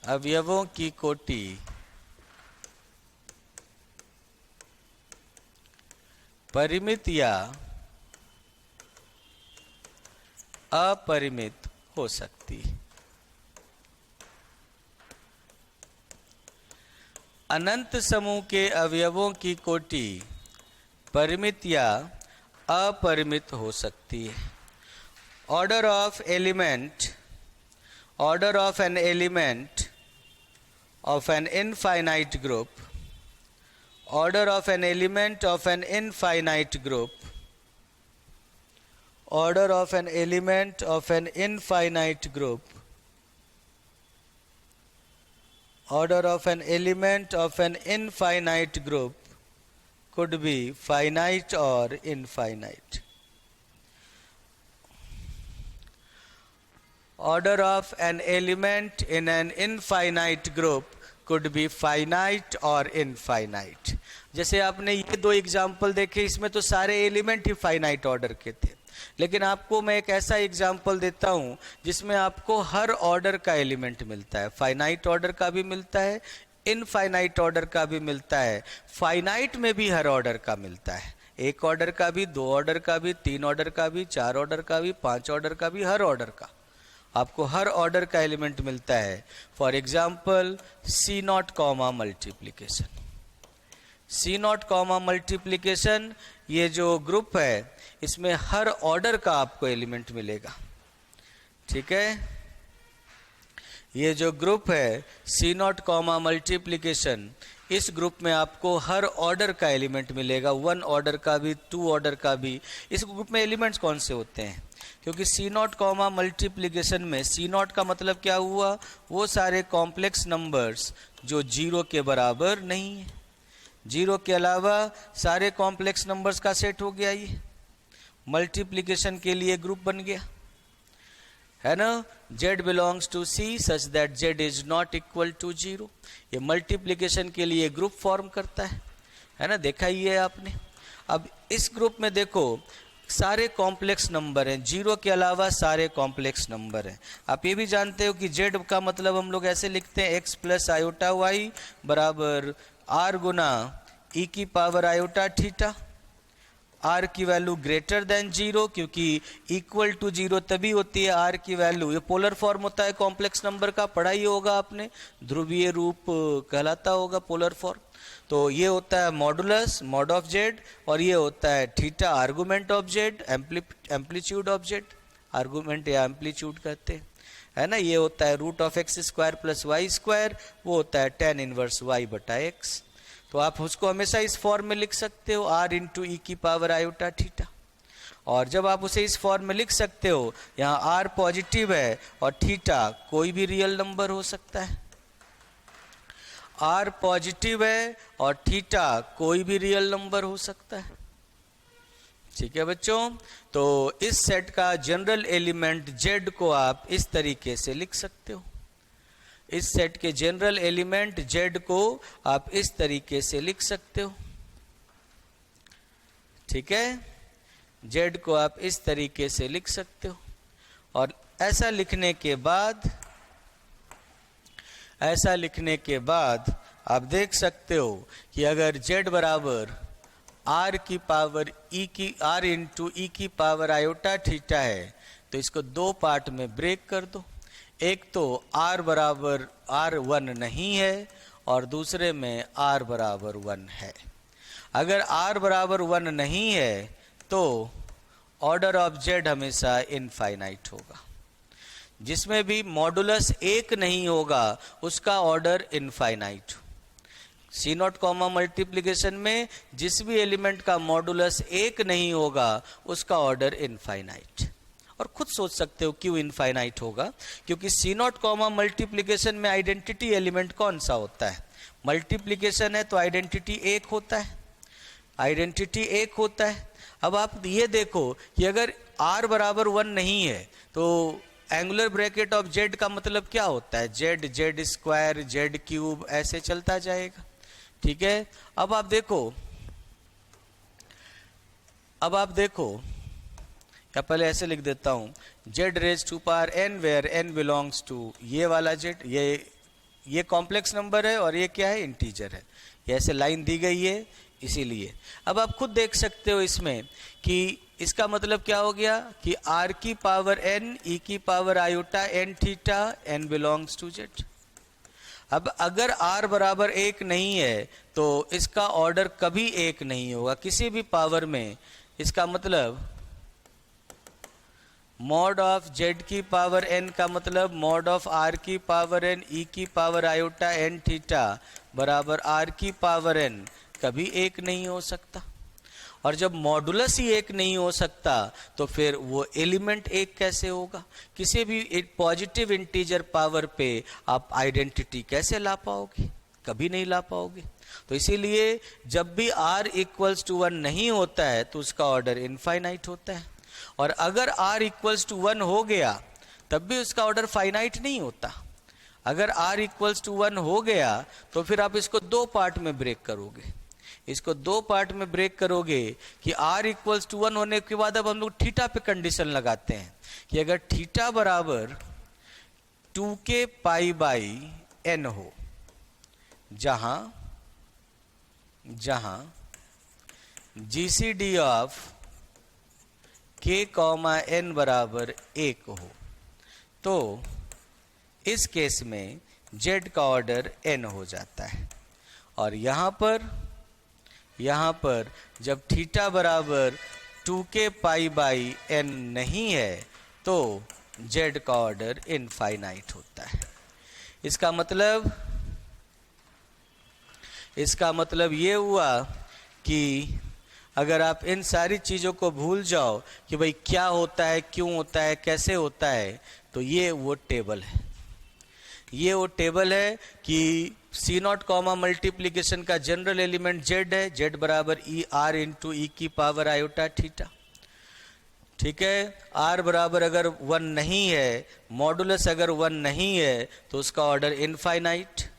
अवयवों की कोटि परिमित या अपरिमित हो सकती है। अनंत समूह के अवयवों की कोटि परिमित या अपरिमित हो सकती है। Order of element, order of an element of N infinite group, order of an element of an infinite group, order of an element of an infinite group, order of an element of an infinite group could be finite or infinite. Order of an element in an infinite group could be finite or infinite. जैसे आपने ये दो example देखे, इसमें तो सारे element ही finite order के थे, लेकिन आपको मैं एक ऐसा एग्जाम्पल देता हूँ जिसमें आपको हर ऑर्डर का एलिमेंट मिलता है। फाइनाइट ऑर्डर का भी मिलता है, इनफाइनाइट ऑर्डर का भी मिलता है, फाइनाइट में भी हर ऑर्डर का मिलता है। एक ऑर्डर का भी, दो ऑर्डर का भी, तीन ऑर्डर का भी, चार ऑर्डर का भी, पांच ऑर्डर का भी, हर ऑर्डर का आपको हर ऑर्डर का एलिमेंट मिलता है। For example C not comma multiplication, C not comma multiplication, ये जो ग्रुप है इसमें हर ऑर्डर का आपको एलिमेंट मिलेगा। ठीक है, ये जो ग्रुप है सी नॉट कॉमा मल्टीप्लीकेशन, इस ग्रुप में आपको हर ऑर्डर का एलिमेंट मिलेगा, वन ऑर्डर का भी, टू ऑर्डर का भी। इस ग्रुप में एलिमेंट्स कौन से होते हैं? क्योंकि सी नॉट कॉमा मल्टीप्लीकेशन में सी नॉट का मतलब क्या हुआ? वो सारे कॉम्प्लेक्स नंबर्स जो जीरो के बराबर नहीं है, जीरो के अलावा सारे कॉम्प्लेक्स नंबर्स का सेट हो गया। ये मल्टीप्लीकेशन के लिए ग्रुप बन गया, है ना, z belongs to c such that z is not equal to 0। ये मल्टीप्लीकेशन के लिए ग्रुप फॉर्म करता है ना, देखा ही है आपने। अब इस ग्रुप में देखो सारे कॉम्प्लेक्स नंबर हैं, 0 के अलावा सारे कॉम्प्लेक्स नंबर हैं। आप ये भी जानते हो कि z का मतलब हम लोग ऐसे लिखते हैं x प्लस आयोटा वाई बराबर r गुना e की पावर आयोटा थीटा। r की वैल्यू ग्रेटर देन 0, क्योंकि इक्वल टू 0 तभी होती है r की वैल्यू। ये पोलर फॉर्म होता है कॉम्प्लेक्स नंबर का, पढ़ा ही होगा आपने, ध्रुवीय रूप कहलाता होगा पोलर फॉर्म। तो ये होता है मॉडुलस, मॉड ऑफ जेड, और ये होता है theta, argument of Z, amplitude of Z, argument या एम्पलीट्यूड कहते हैं, है ना। ये होता है root of X square plus Y square, वो होता है tan इनवर्स y बटा एक्स। तो आप उसको हमेशा इस फॉर्म में लिख सकते हो, r इंटू ई की पावर आयोटा थीटा। और जब आप उसे इस फॉर्म में लिख सकते हो, यहाँ r पॉजिटिव है और थीटा कोई भी रियल नंबर हो सकता है, r पॉजिटिव है और थीटा कोई भी रियल नंबर हो सकता है, ठीक है बच्चों। तो इस सेट का जनरल एलिमेंट z को आप इस तरीके से लिख सकते हो, इस सेट के जनरल एलिमेंट z को आप इस तरीके से लिख सकते हो, ठीक है। z को आप इस तरीके से लिख सकते हो, और ऐसा लिखने के बाद आप देख सकते हो कि अगर z बराबर r की पावर r इंटू ई की पावर आयोटा थीटा है, तो इसको दो पार्ट में ब्रेक कर दो। एक तो r बराबर r1 नहीं है और दूसरे में r बराबर 1 है। अगर r बराबर 1 नहीं है तो ऑर्डर ऑफ z हमेशा इनफाइनाइट होगा। जिसमें भी मॉडुलस 1 नहीं होगा उसका order infinite. C not comma multiplication में जिस भी एलिमेंट का मॉडुलस 1 नहीं होगा उसका ऑर्डर इनफाइनाइट। और खुद सोच सकते हो क्यों इनफाइनाइट होगा, क्योंकि सी नॉट कॉमा मल्टीप्लीकेशन में आइडेंटिटी एलिमेंट कौन सा होता है, मल्टीप्लीकेशन है तो आइडेंटिटी 1 होता है, आइडेंटिटी 1 होता है। अब आप ये देखो कि अगर r बराबर 1 नहीं है तो एंगुलर ब्रैकेट ऑफ z का मतलब क्या होता है, z स्क्वायर z क्यूब ऐसे चलता जाएगा, ठीक है। अब आप देखो या पहले ऐसे लिख देता हूं, z raise to power n where n belongs to ये वाला z, ये कॉम्प्लेक्स नंबर है और ये क्या है, इंटीजर है। ये ऐसे लाइन दी गई है इसीलिए। अब आप खुद देख सकते हो इसमें कि इसका मतलब क्या हो गया कि r की पावर n e की पावर आयोटा n थीटा n बिलोंग्स टू z। अब अगर r बराबर 1 नहीं है तो इसका ऑर्डर कभी 1 नहीं होगा किसी भी पावर में। इसका मतलब मॉड ऑफ z की पावर n का मतलब मॉड ऑफ r की पावर n e की पावर आयोटा n थीटा बराबर r की पावर n कभी 1 नहीं हो सकता। और जब मॉडुलस ही 1 नहीं हो सकता तो फिर वो एलिमेंट 1 कैसे होगा। किसी भी एक पॉजिटिव इंटीजर पावर पे आप आइडेंटिटी कैसे ला पाओगे, कभी नहीं ला पाओगे। तो इसीलिए जब भी r इक्वल्स टू 1 नहीं होता है तो उसका ऑर्डर इनफाइनाइट होता है, और अगर r इक्वल्स टू 1 हो गया तब भी उसका ऑर्डर फाइनाइट नहीं होता। अगर r इक्वल्स टू 1 हो गया तो फिर आप इसको दो पार्ट में ब्रेक करोगे, इसको दो पार्ट में ब्रेक करोगे कि r इक्वल्स टू 1 होने के बाद अब हम लोग थीटा पे कंडीशन लगाते हैं कि अगर थीटा बराबर 2k पाई बाई n हो, जहां GCD of k comma n बराबर 1 हो, तो इस केस में z का ऑर्डर n हो जाता है। और यहाँ पर जब थीटा बराबर 2k पाई बाई n नहीं है तो z का ऑर्डर इनफाइनाइट होता है। इसका मतलब ये हुआ कि अगर आप इन सारी चीज़ों को भूल जाओ कि भाई क्या होता है, क्यों होता है, कैसे होता है, तो ये वो टेबल है कि सी नॉट कॉमा मल्टीप्लीकेशन का जनरल एलिमेंट z है, z बराबर r इंटू ई की पावर आयोटा थीटा। ठीक है। r बराबर अगर 1 नहीं है, मॉडुलस अगर 1 नहीं है तो उसका ऑर्डर इनफाइनाइट।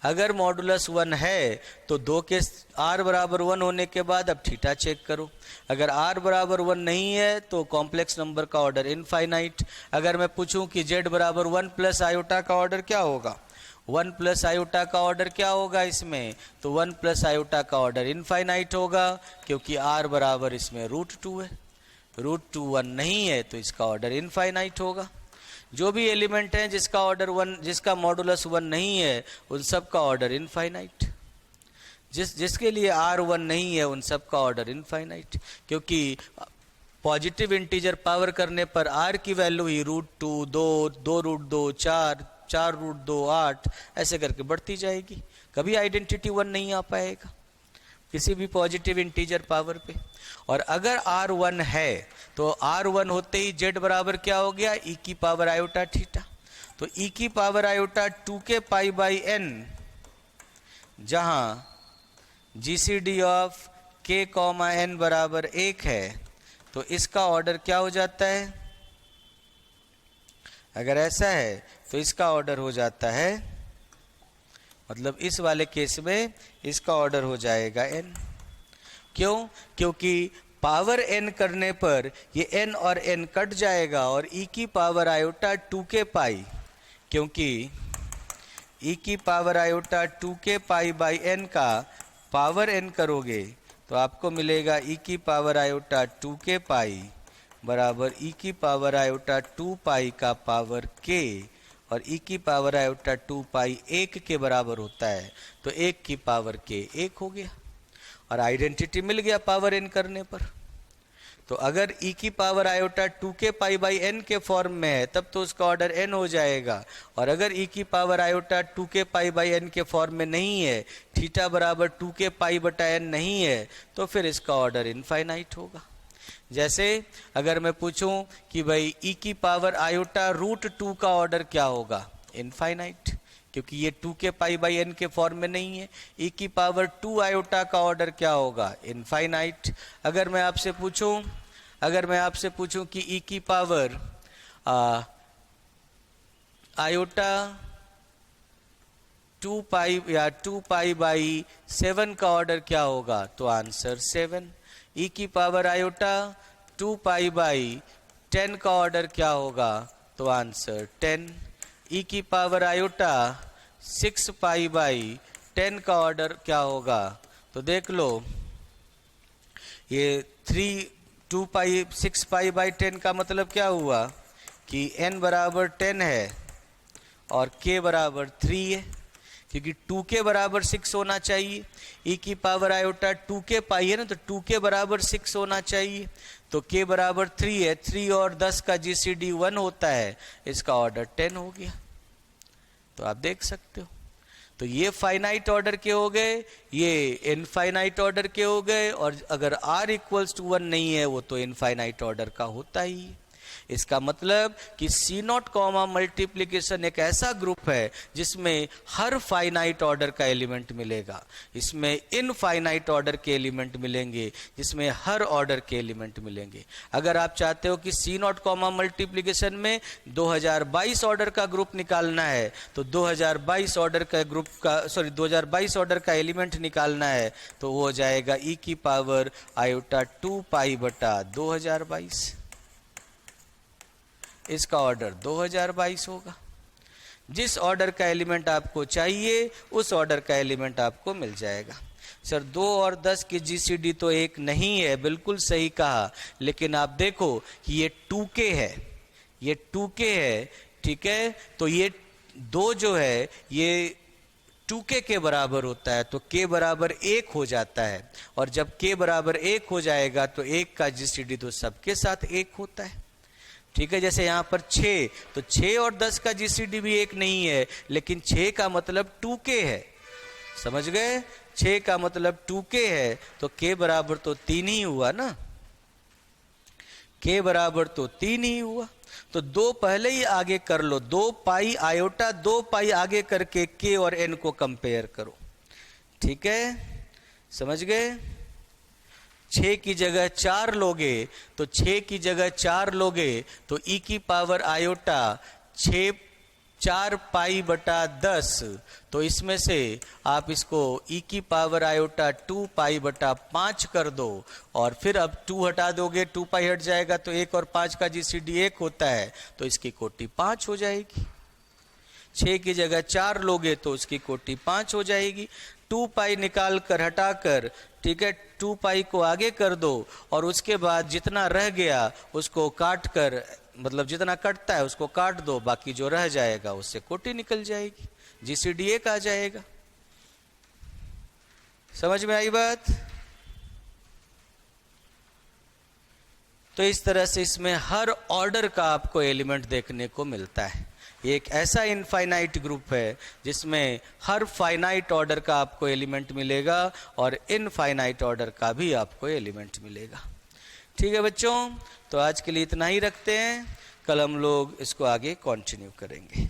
अगर मॉडुलस 1 है तो दो के r बराबर 1 होने के बाद अब थीटा चेक करो। अगर r बराबर 1 नहीं है तो कॉम्प्लेक्स नंबर का ऑर्डर इनफाइनाइट। अगर मैं पूछूं कि z बराबर 1 प्लस आयोटा का ऑर्डर क्या होगा, 1 प्लस आयोटा का ऑर्डर क्या होगा इसमें, तो 1 प्लस आयोटा का ऑर्डर इनफाइनाइट होगा, क्योंकि r बराबर इसमें √2 है। √2 1 नहीं है तो इसका ऑर्डर इनफाइनाइट होगा। जो भी एलिमेंट हैं जिसका ऑर्डर 1, जिसका मॉडुलस 1 नहीं है, उन सब का ऑर्डर इनफाइनाइट। जिसके लिए r 1 नहीं है उन सब का ऑर्डर इनफाइनाइट, क्योंकि पॉजिटिव इंटीजर पावर करने पर r की वैल्यू ही √2, 2 √2, 4, 4 √2, 8 ऐसे करके बढ़ती जाएगी। कभी आइडेंटिटी 1 नहीं आ पाएगा किसी भी पॉजिटिव इंटीजर पावर पे। और अगर r1 है तो r1 होते ही z बराबर क्या हो गया, e की पावर आयोटा थीटा। तो e की power iota 2k pi by n, जहां GCD of k comma n बराबर 1 है, तो इसका ऑर्डर क्या हो जाता है, अगर ऐसा है तो इसका ऑर्डर हो जाता है, मतलब इस वाले केस में इसका ऑर्डर हो जाएगा n। क्यों? क्योंकि पावर n करने पर ये n और n कट जाएगा और e की पावर आयोटा 2k पाई, क्योंकि e की power iota 2k pi by n का पावर n करोगे तो आपको मिलेगा e की पावर आयोटा 2k पाई बराबर e की पावर आयोटा 2 पाई का पावर k, और e की पावर आयोटा 2 पाई 1 के बराबर होता है, तो 1 की पावर k 1 हो गया और आइडेंटिटी मिल गया पावर n करने पर। तो अगर e की power iota 2k pi by n के फॉर्म में है तब तो उसका ऑर्डर n हो जाएगा, और अगर e की power iota 2k pi by n के फॉर्म में नहीं है, थीटा बराबर 2k पाई बटा n नहीं है, तो फिर इसका ऑर्डर इनफाइनाइट होगा। जैसे अगर मैं पूछूं कि भाई e की पावर आयोटा √2 का ऑर्डर क्या होगा, इनफाइनाइट, क्योंकि ये 2k पाई बाई n के फॉर्म में नहीं है। e की पावर 2 आयोटा का ऑर्डर क्या होगा, इनफाइनाइट। अगर मैं आपसे पूछूं कि e की पावर आयोटा 2 पाई या 2 पाई बाई 7 का ऑर्डर क्या होगा, तो आंसर 7। e की पावर आयोटा 2 पाई बाई 10 का ऑर्डर क्या होगा, तो आंसर 10। e की पावर आयोटा 6 पाई बाई 10 का ऑर्डर क्या होगा, तो देख लो ये 2 पाई 6 पाई बाई 10 का मतलब क्या हुआ कि n बराबर 10 है और k बराबर 3 है, क्योंकि 2k बराबर 6 होना चाहिए। e की पावर आयोटा 2k पाई है ना, तो 2k बराबर 6 होना चाहिए, तो k बराबर 3 है, 3 और 10 का जीसीडी 1 होता है, इसका ऑर्डर 10 हो गया। तो आप देख सकते हो, तो ये फाइनाइट ऑर्डर के हो गए, ये इनफाइनाइट ऑर्डर के हो गए, और अगर r इक्वल्स टू 1 नहीं है वो तो इनफाइनाइट ऑर्डर का होता ही है। इसका मतलब कि C0 कॉमा मल्टीप्लिकेशन एक ऐसा ग्रुप है जिसमें हर फाइनाइट ऑर्डर का एलिमेंट मिलेगा, इसमें इनफाइनाइट ऑर्डर के एलिमेंट मिलेंगे, जिसमें हर ऑर्डर के एलिमेंट मिलेंगे। अगर आप चाहते हो कि C0 कॉमा मल्टीप्लिकेशन में 2022 ऑर्डर का ग्रुप निकालना है, तो 2022 ऑर्डर का ग्रुप का 2022 ऑर्डर का एलिमेंट निकालना है, तो वो हो जाएगा e की पावर आयोटा 2 पाई बटा 2022। इसका ऑर्डर 2022 होगा। जिस ऑर्डर का एलिमेंट आपको चाहिए उस ऑर्डर का एलिमेंट आपको मिल जाएगा। सर 2 और 10 की जीसीडी तो एक नहीं है, बिल्कुल सही कहा, लेकिन आप देखो कि ये 2k है, ये 2k है, ठीक है, तो ये 2 जो है ये 2k के बराबर होता है, तो k बराबर 1 हो जाता है, और जब k बराबर 1 हो जाएगा तो 1 का जीसीडी तो सबके साथ 1 होता है, ठीक है। जैसे यहाँ पर 6, तो 6 और 10 का जीसीडी भी 1 नहीं है, लेकिन 6 का मतलब 2k है, समझ गए, 6 का मतलब 2k है, तो k बराबर तो 3 ही हुआ ना, k बराबर तो 3 ही हुआ। तो 2 पहले ही आगे कर लो, 2 पाई आयोटा 2 पाई आगे करके k और n को कंपेयर करो, ठीक है, समझ गए। 6 की जगह 4 लोगे तो 6 की जगह 4 लोगे तो e की पावर आयोटा 4 पाई बटा 10, तो इसमें से आप इसको e की पावर आयोटा 2 पाई बटा 5 कर दो, और फिर अब 2 हटा दोगे, 2 पाई हट जाएगा, तो 1 और 5 का जीसीडी 1 होता है, तो इसकी कोटि 5 हो जाएगी। 6 की जगह 4 लोगे तो उसकी कोटि 5 हो जाएगी। 2 पाई निकाल कर हटाकर, ठीक है, 2 पाई को आगे कर दो, और उसके बाद जितना रह गया उसको काट कर, मतलब जितना कटता है उसको काट दो, बाकी जो रह जाएगा उससे कोटि निकल जाएगी, जीसीडी 1 आ जाएगा। समझ में आई बात? तो इस तरह से इसमें हर ऑर्डर का आपको एलिमेंट देखने को मिलता है। ये एक ऐसा इनफाइनाइट ग्रुप है जिसमें हर फाइनाइट ऑर्डर का आपको एलिमेंट मिलेगा और इनफाइनाइट ऑर्डर का भी आपको एलिमेंट मिलेगा। ठीक है बच्चों, तो आज के लिए इतना ही रखते हैं, कल हम लोग इसको आगे कंटिन्यू करेंगे।